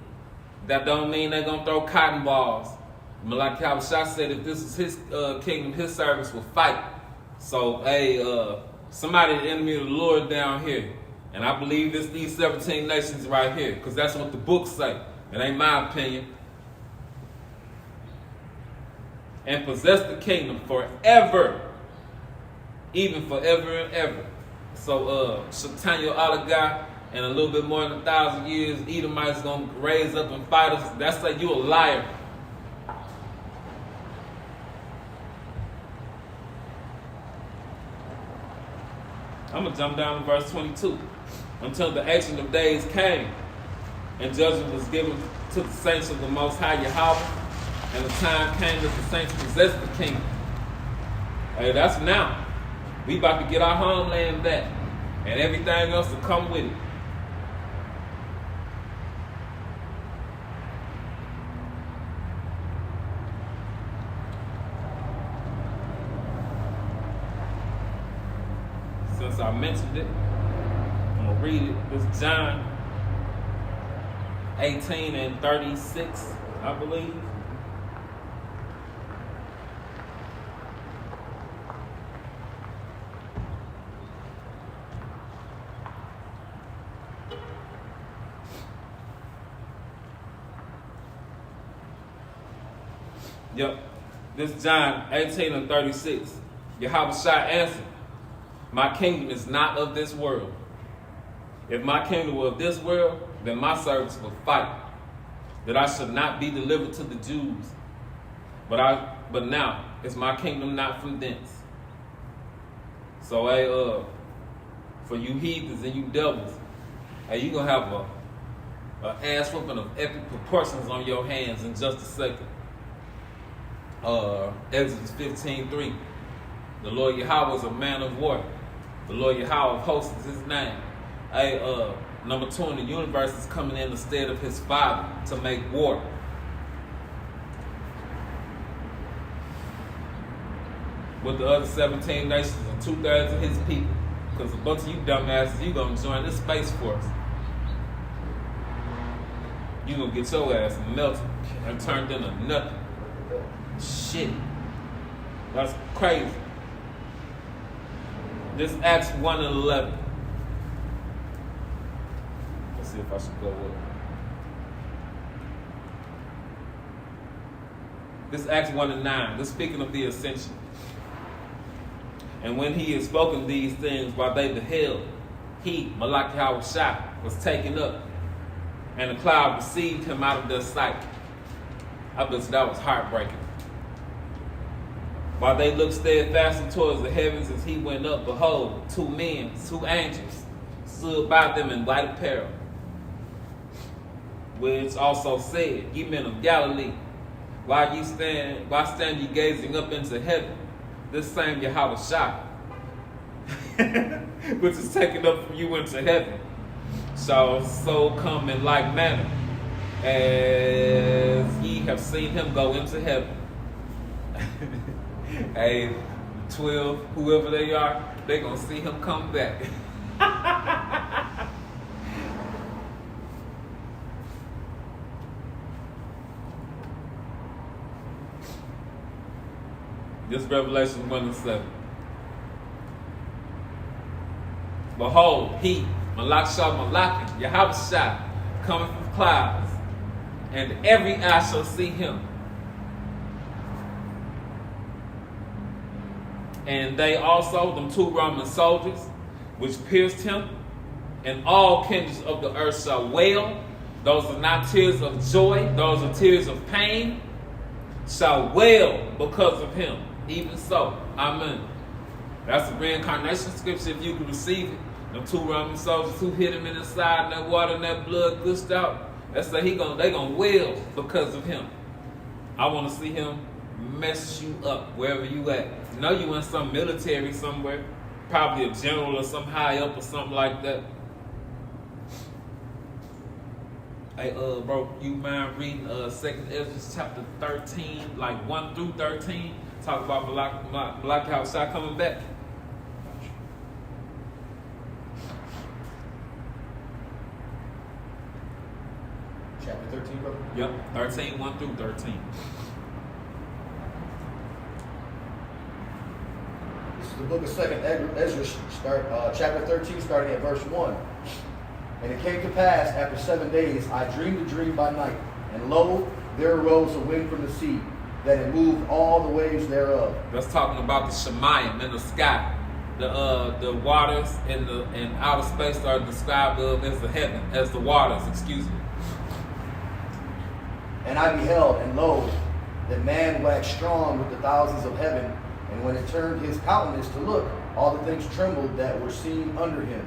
That don't mean they're going to throw cotton balls. Malach Yahweh Shai said if this is his kingdom, his servants will fight. So, hey, somebody, the enemy of the Lord down here, and I believe it's these 17 nations right here, because that's what the books say. It ain't my opinion. And possess the kingdom forever, even forever and ever. So, Shatanya Alagai, and a little bit more than 1,000 years, Edomites gonna raise up and fight us. That's like you a liar. I'm going to jump down to verse 22. Until the Ancient of Days came, and judgment was given to the saints of the Most High Yahweh, and the time came that the saints possessed the kingdom. Hey, that's now. We about to get our homeland back, and everything else to come with it. Since I mentioned it, I'm going to read it. This is John 18 and 36, I believe. Yep. This is John 18 and 36. Yahweh Shai answered, my kingdom is not of this world. If my kingdom were of this world, then my servants would fight, that I should not be delivered to the Jews. But now is my kingdom not from thence. So, for you heathens and you devils, you gonna have a ass whooping of epic proportions on your hands in just a second. Exodus 15:3. The Lord Yahweh is a man of war. The Lord Yahweh of hosts is his name. Number 2 in the universe is coming in the stead of his father to make war. With the other 17 nations and 2/3 of his people. Because a bunch of you dumbasses, you gonna join this space force. You gonna get your ass melted and turned into nothing. Shit. That's crazy. This Acts 1 and 11. Let's see if I should go with it. This Acts 1 and 9. This speaking of the ascension. And when he had spoken these things while they beheld, he, Malak Yahweh Shai, was taken up, and the cloud received him out of their sight. I bet that was heartbreaking. While they looked steadfastly towards the heavens as he went up, behold, 2 men, 2 angels, stood by them in white apparel, which also said, ye men of Galilee, why stand ye gazing up into heaven? This same Yahweh Shai, which is taken up from you into heaven, shall so come in like manner as ye have seen him go into heaven. Hey, 12, whoever they are, they gonna see him come back. This Revelation 1 and 7. Behold, he, Malak Shah Malakin, Yahweh Shai, coming from clouds, and every eye shall see him. And they also, them 2 Roman soldiers, which pierced him, and all kindreds of the earth shall wail. Those are not tears of joy, those are tears of pain, shall wail because of him. Even so, amen. That's the reincarnation scripture if you can receive it. Them 2 Roman soldiers who hit him in the side and that water and that blood gushed out. That's say they gonna wail because of him. I want to see him mess you up wherever you at. You know you in some military somewhere, probably a general or some high up or something like that. Hey, bro, you mind reading 2nd Ezra chapter 13, like 1 through 13? Talk about Malak Yahweh Shai coming back. Chapter 13, brother? Yep, 13, 1 through 13. This is the book of 2nd Ezra, chapter 13, starting at verse 1. And it came to pass, after 7 days, I dreamed a dream by night, and lo, there arose a wind from the sea, that it moved all the waves thereof. That's talking about the Shemayim in the sky. The waters in outer space are described as the heaven, as the waters, excuse me. And I beheld, and lo, that man waxed strong with the thousands of heaven, and when it turned his countenance to look, all the things trembled that were seen under him.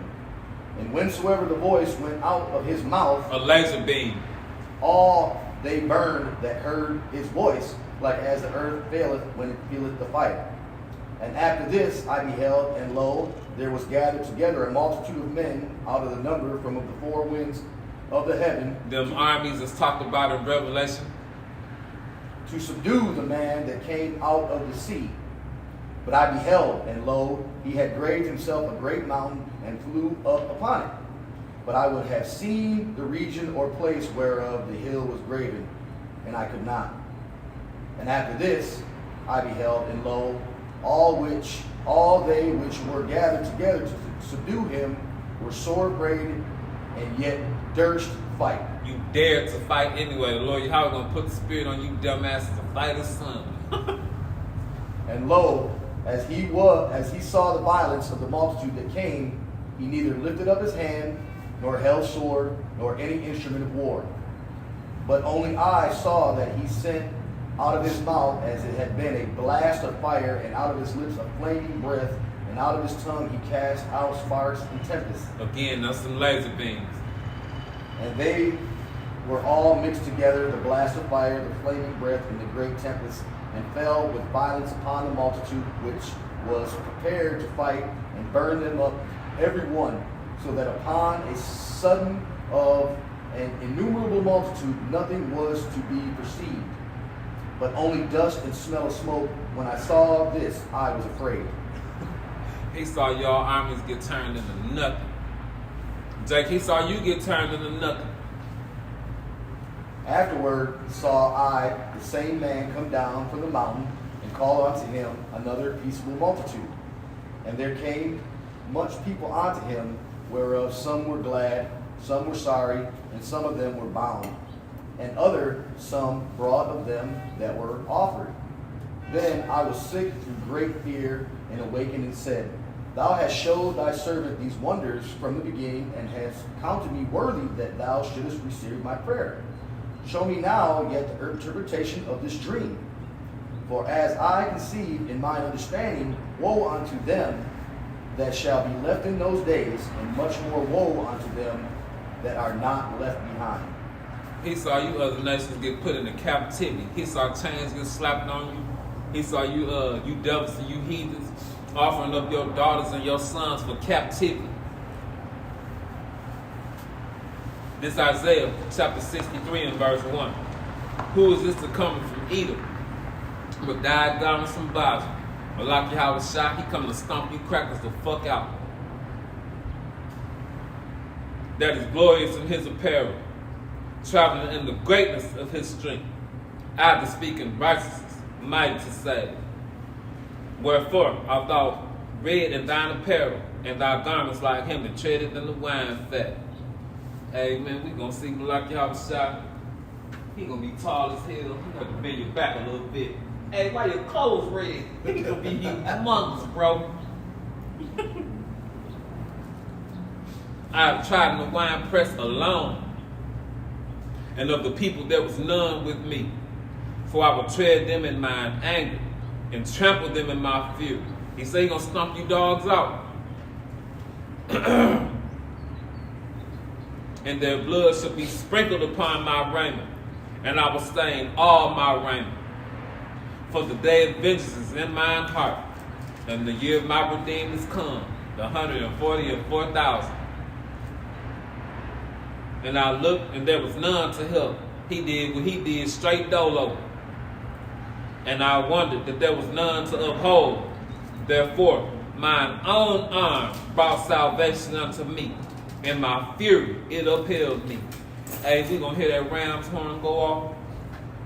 And whensoever the voice went out of his mouth, a laser beam, all they burned that heard his voice, like as the earth faileth when it feeleth the fire. And after this I beheld, and lo, there was gathered together a multitude of men out of the number from of the 4 winds of the heaven. Them armies is talked about in Revelation. To subdue the man that came out of the sea. But I beheld, and lo, he had graved himself a great mountain, and flew up upon it. but I would have seen the region or place whereof the hill was graven, and I could not. And after this I beheld, and lo, all they which were gathered together to subdue him were sore braided, and yet durst fight. You dared to fight anyway. The Lord Yahweh gonna put the spirit on you dumbasses to fight his son. And lo, as he saw the violence of the multitude that came, he neither lifted up his hand, nor held sword, nor any instrument of war. But only I saw that he sent out of his mouth as it had been a blast of fire, and out of his lips a flaming breath, and out of his tongue he cast out sparks and tempests. Again, that's some laser beams. And they were all mixed together, the blast of fire, the flaming breath, and the great tempest, and fell with violence upon the multitude which was prepared to fight, and burned them up every one, so that upon a sudden of an innumerable multitude nothing was to be perceived, but only dust and smell of smoke. When I saw this, I was afraid. He saw y'all armies get turned into nothing. Jake, he saw you get turned into nothing. Afterward saw I the same man come down from the mountain, and call unto him another peaceable multitude. And there came much people unto him, whereof some were glad, some were sorry, and some of them were bound, and other some brought of them that were offered. Then I was sick through great fear, and awakened and said, Thou hast showed thy servant these wonders from the beginning, and hast counted me worthy that thou shouldest receive my prayer. Show me now yet the interpretation of this dream. For as I conceive in mine understanding, woe unto them that shall be left in those days, and much more woe unto them that are not left behind. He saw you other nations get put into captivity. He saw chains get slapped on you. He saw you you devils and you heathens offering up your daughters and your sons for captivity. This Isaiah chapter 63 and verse 1. Who is this to come from Edom? With dyed garments from Basel. Malaki Hawashah, he come to stomp you crackers the fuck out. That is glorious in his apparel, traveling in the greatness of his strength. I to speak in righteousness, mighty to save. Wherefore art thou red in thine apparel, and thy garments like him that treadeth in the wine fat. Amen. We gonna see Malaki Hawashah. He gonna be tall as hell. He gonna bend your back a little bit. Hey, why your clothes red? He gonna be humongous, bro. I have tried in the wine press alone, and of the people there was none with me. For I will tread them in mine anger, and trample them in my fury. He said he gonna stomp you dogs out. And their blood shall be sprinkled upon my raiment, and I will stain all my raiment. For the day of vengeance is in mine heart, and the year of my redeemed is come, the 144,000. And I looked, and there was none to help. He did what he did, straight dolo. And I wondered that there was none to uphold. Therefore, mine own arm brought salvation unto me. In my fury, it upheld me. Hey, we gonna hear that ram's horn go off.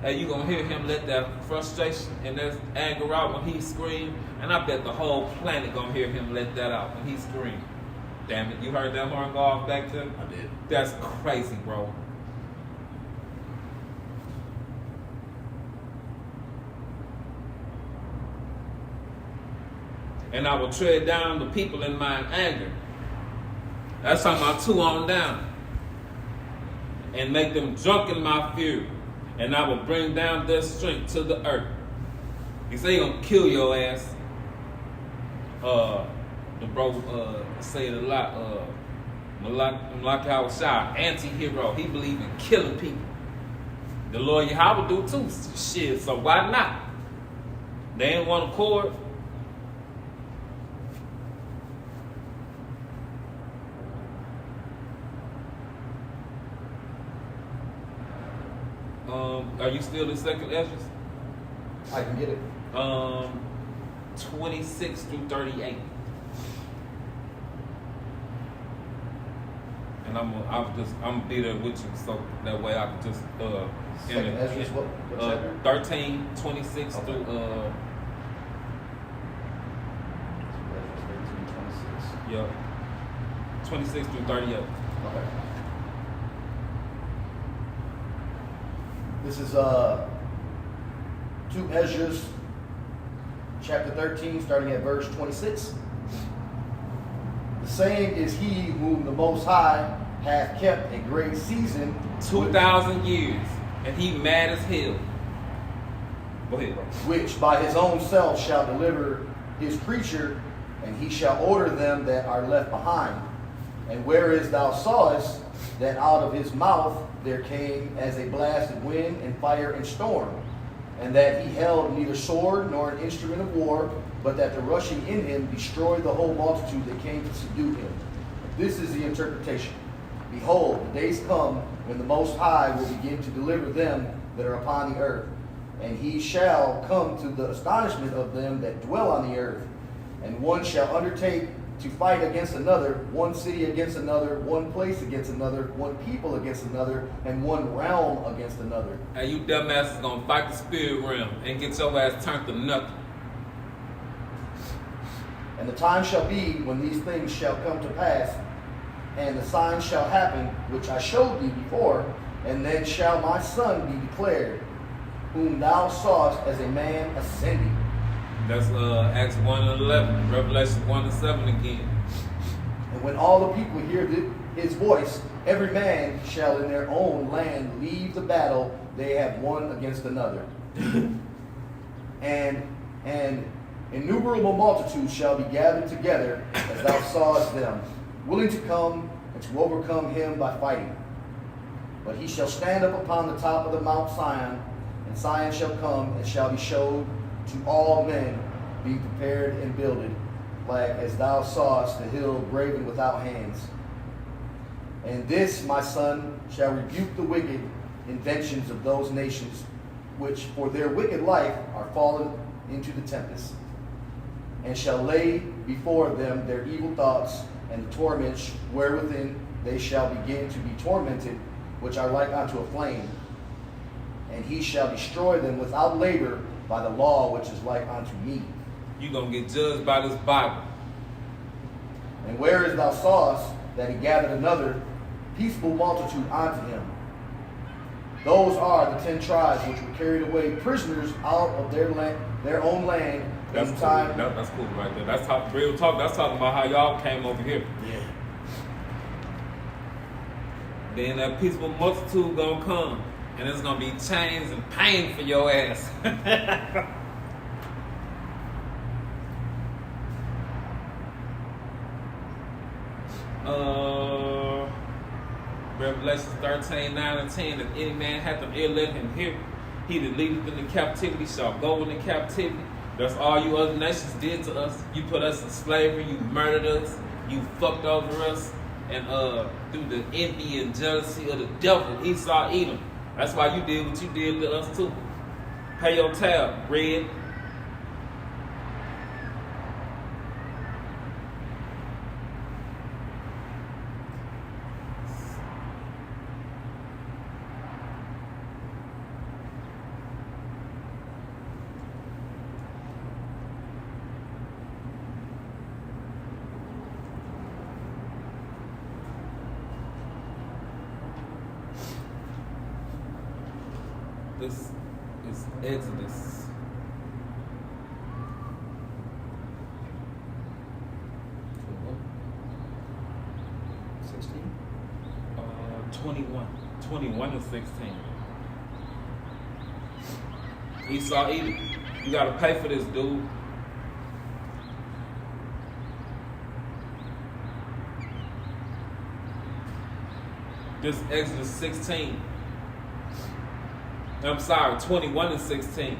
Hey, you gonna hear him let that frustration and that anger out when he screamed. And I bet the whole planet gonna hear him let that out when he screamed. Damn it, you heard that horn go off back there? I did. That's crazy, bro. And I will tread down the people in mine anger. That's talking about 2 on down. And make them drunk in my fury. And I will bring down their strength to the earth. He said he gonna kill your ass. The bro say it a lot. Malaki Hawashah, anti-hero. He believe in killing people. The Lord Yahweh do too. Shit, so why not? They ain't one accord. Are you still in second Esdras? I can get it. 26 through 38. And and I'm gonna be there with you, so that way I can just Second Ezra's what chapter? 13, 26 Okay. through 26 through 38. Okay. This is 2 Ezra's chapter 13, starting at verse 26. The same is he whom the Most High hath kept a great season, 2,000 years, and he mad as hell. Go ahead, bro. which by his own self shall deliver his creature, and he shall order them that are left behind. And whereas thou sawest that out of his mouth there came as a blast of wind and fire and storm, and that he held neither sword nor an instrument of war, but that the rushing in him destroyed the whole multitude that came to subdue him. This is the interpretation. Behold, the days come when the Most High will begin to deliver them that are upon the earth. And he shall come to the astonishment of them that dwell on the earth. And one shall undertake to fight against another, one city against another, one place against another, one people against another, and one realm against another. Hey, you dumbasses gonna fight the spirit realm and get your ass turned to nothing. And the time shall be when these things shall come to pass, and the signs shall happen, which I showed thee before, and then shall my son be declared, whom thou sawest as a man ascending. That's Acts 1 and 11, Revelation 1 and 7 again. And when all the people hear his voice, every man shall in their own land leave the battle they have one against another. and innumerable multitudes shall be gathered together as thou sawest them, willing to come and to overcome him by fighting. But he shall stand up upon the top of the Mount Sion, and Sion shall come and shall be showed to all men, being prepared and builded, like as thou sawest the hill graven without hands. And this, my son, shall rebuke the wicked inventions of those nations, which for their wicked life are fallen into the tempest, and shall lay before them their evil thoughts, and the torments wherewithin they shall begin to be tormented, which are like unto a flame. And he shall destroy them without labor by the law which is like unto me. You gonna get judged by this Bible. And whereas thou sawest that he gathered another peaceable multitude unto him, those are the 10 tribes which were carried away prisoners out of their own land. That's in cool. time. That's cool right there. That's real talk. That's talking about how y'all came over here. Yeah. Then that peaceful multitude gonna come, and it's gonna be chains and pain for your ass. Revelation 13, 9 and 10. If any man hath an ear, let him hear. He that leadeth into captivity shall go into captivity. That's all you other nations did to us. You put us in slavery. You murdered us. You fucked over us. And through the envy and jealousy of the devil, Esau, Edom. That's why you did what you did to us too. Pay your tab, red. This is Exodus. What? 16? 21 to 16. Esau, Edom. You gotta pay for this, dude. This Exodus 16. I'm sorry, 21 and 16.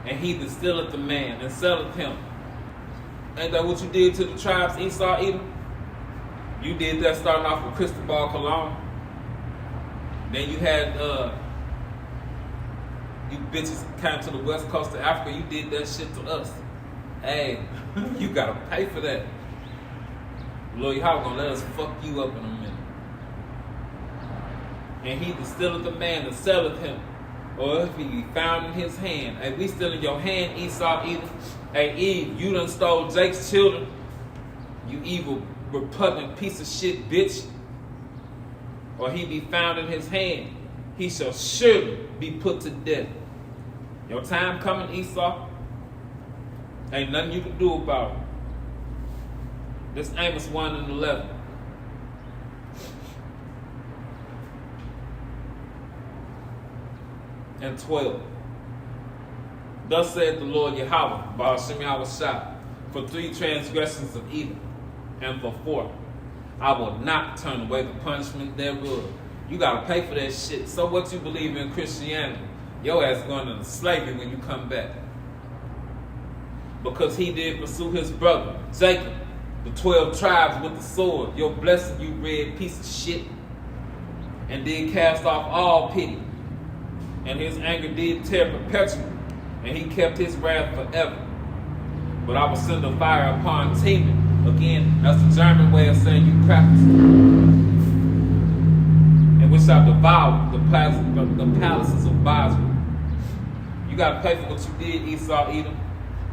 And he that stealeth the man and selleth him. Ain't that what you did to the tribes, Esau, Edom? You did that starting off with Cristobal Colon. Then you had, you bitches came to the west coast of Africa. You did that shit to us. Hey, you gotta pay for that. Lord, how gonna let us fuck you up in a minute. and he that stealeth the man that selleth him, or if he be found in his hand. Hey, we still in your hand, Esau, Edom. Hey, Eve, you done stole Jake's children. You evil, repugnant piece of shit, bitch. Or he be found in his hand, he shall surely be put to death. Your time coming, Esau. Ain't nothing you can do about it. This Amos 1 and 11. And 12. Thus saith the Lord Yahweh, Ba'ashem Yahushua, for 3 transgressions of Edom, and for 4, I will not turn away the punishment thereof. You gotta pay for that shit. So what you believe in Christianity, your ass going into slavery when you come back. Because he did pursue his brother, Jacob, the 12 tribes with the sword. Your blessing, you red piece of shit. And did cast off all pity. And his anger did tear perpetually. And he kept his wrath forever. But I will send a fire upon Teman. Again, that's the German way of saying you crackers. And which shall devour the palaces of Basra. You got to pay for what you did, Esau, Edom.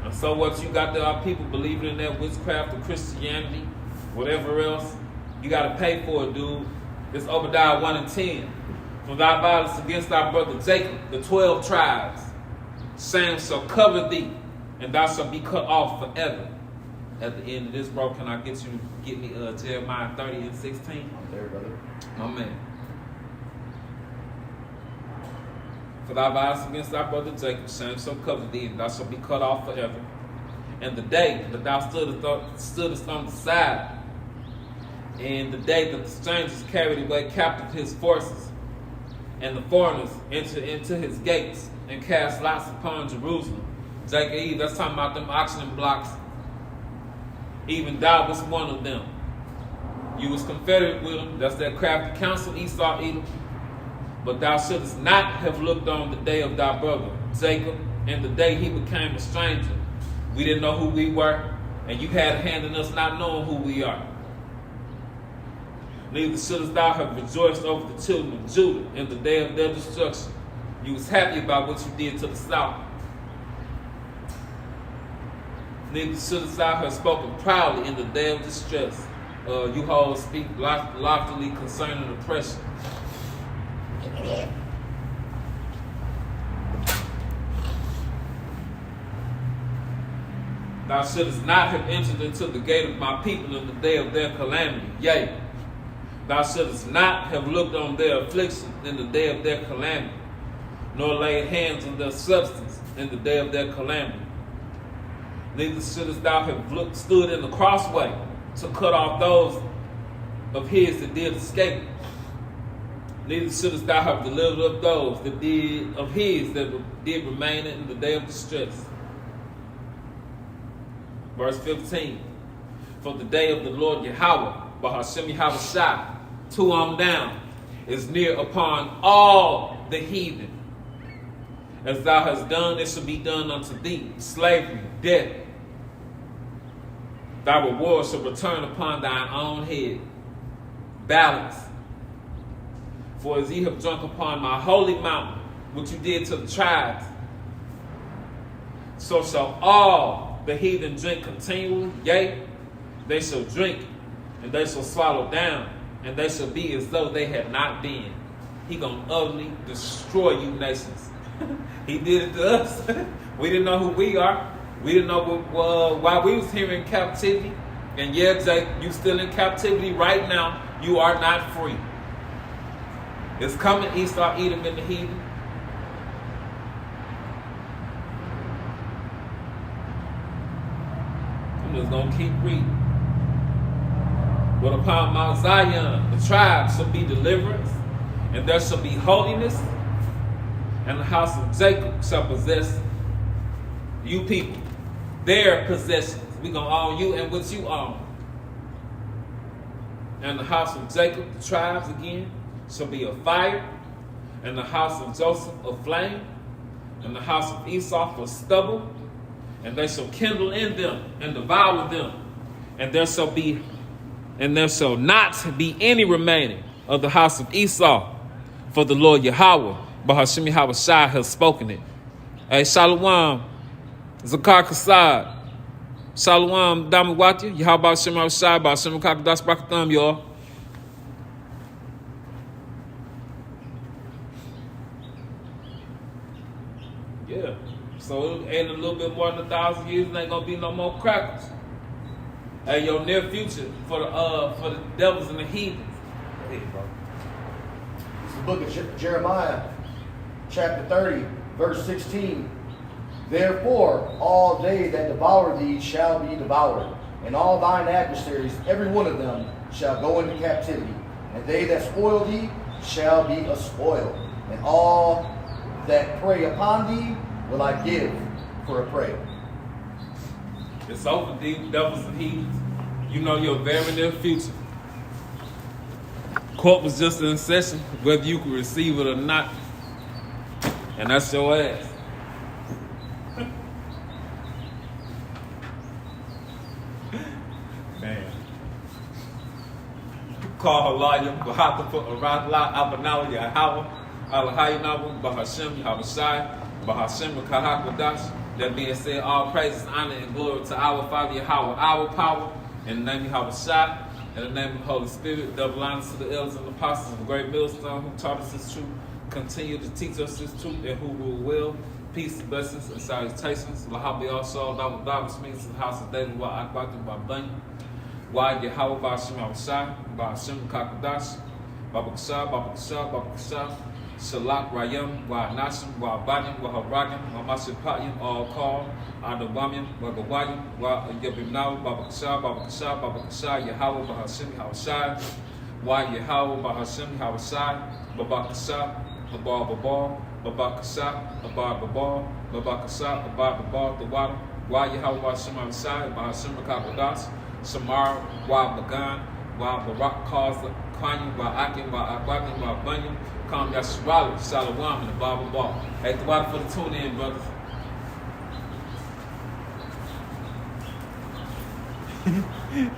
And so what you got there are people believing in that witchcraft or Christianity, whatever else. You got to pay for it, dude. It's Obadiah 1 and 10. For thy violence against thy brother Jacob, the 12 tribes, shame shall cover thee, and thou shalt be cut off forever. At the end of this, bro, can I get you to get me Jeremiah 30 and 16? I'm there, brother. My man. For thy violence against thy brother Jacob, shame shall cover thee, and thou shalt be cut off forever. And the day that thou stoodest on the side, and the day that the strangers carried away captive his forces, and the foreigners entered into his gates, and cast lots upon Jerusalem. Jacob, Eve, that's talking about them auctioning blocks. Even thou was one of them. You was confederate with them. That's that crafty counsel, Esau, Edom. But thou shouldest not have looked on the day of thy brother, Jacob, and the day he became a stranger. We didn't know who we were, and you had a hand in us not knowing who we are. Neither shouldest thou have rejoiced over the children of Judah in the day of their destruction. You was happy about what you did to the south. Neither shouldest thou have spoken proudly in the day of distress. You hoes speak loftily concerning oppression. Thou shouldest not have entered into the gate of my people in the day of their calamity. Yea, thou shouldest not have looked on their affliction in the day of their calamity, nor laid hands on their substance in the day of their calamity. Neither shouldest thou have stood in the crossway to cut off those of his that did escape. Neither shouldest thou have delivered up those that did of his that did remain in the day of distress. Verse 15. For the day of the Lord Yahweh, Ba'ashem Yahushua, to on down, is near upon all the heathen. As thou hast done, it shall be done unto thee. Slavery, death. Thy reward shall return upon thine own head. Balance. For as ye have drunk upon my holy mountain, which you did to the tribes, so shall all the heathen drink continually. Yea, they shall drink, and they shall swallow down, and they shall be as though they had not been. He gonna utterly destroy you nations. He did it to us. We didn't know who we are. We didn't know why we was here in captivity. And yeah, Jake, you still in captivity right now. You are not free. It's coming, Esau, Edom, and the heathen. I'm just going to keep reading. But upon Mount Zion, the tribes shall be deliverance, and there shall be holiness, and the house of Jacob shall possess you people, their possessions. We're going to own you and what you own. And the house of Jacob, the tribes again, shall be a fire, and the house of Joseph a flame, and the house of Esau for stubble, and they shall kindle in them and devour them, and there shall not be any remaining of the house of Esau, For the Lord Yahweh, Bahashim Yahweh Shai has spoken it. Hey, Shalom, Zakar Kasad, Shalom, Damawati, Yahweh Bahashim Yahweh Shai, Bahashim Kakadas Brakatham, y'all. Yeah, so in a little bit more than 1,000 years, there ain't gonna be no more crackers. Hey, your near future for the devils and the heathens. Go ahead, bro. It's the book of Jeremiah, chapter 30, verse 16. Therefore, all they that devour thee shall be devoured, and all thine adversaries, every one of them, shall go into captivity. And they that spoil thee shall be a spoil, and all that prey upon thee will I give for a prey. It's over, these devils and heathens. You know your very near future. Court was just in session, whether you could receive it or not. And that's your ass. Man. Call her lawyer, Bahata put a Radla, Abanawa, Yahweh, Alahayanawa, Bahashim, Yahabashai, Bahashim, Kahakadash. That being said, all praises, honor, and glory to our Father Yahweh, our power, in the name of Yahabashai, in the name of the Holy Spirit, double honors to the elders and apostles of the great millstone who taught us this truth, continue to teach us this truth, and who rule well. Peace, blessings, and salutations. Lahabi also, David means in the house of David, wa Akbatu, wa Bunny, wa Yahweh, ba Hashem Yahabashai, ba Hashem Kakadash, Baba Kasha, Shalak Rayam, wa Nashim, wa Abanyam, wa Haragam, wa Masipayim, all called, Adawamim, wa Gawayim, wa Yabimnaw, Baba Kasha, Yahweh, Bahashim, Yahabashai, wa Yahweh, Bahashim, Yahabashai, Baba Kasha, Baba Kasha, the water, wa Yahweh, Bahashim, Yahabashai, Bahashim, Kakadash, Shamar, wa Bagan, wa Barak Kaza, Kanyam, wa Akim, wa Abagim, wa Banyam, Kam Yashwali, Shalom, and the Bible Ball. Hey, the water for the tune in, brothers.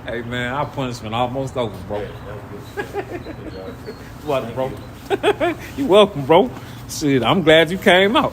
Hey, man, our punishment almost over, bro. Yeah, that was good. Good job. What, bro? You're welcome, bro. Shit, I'm glad you came out.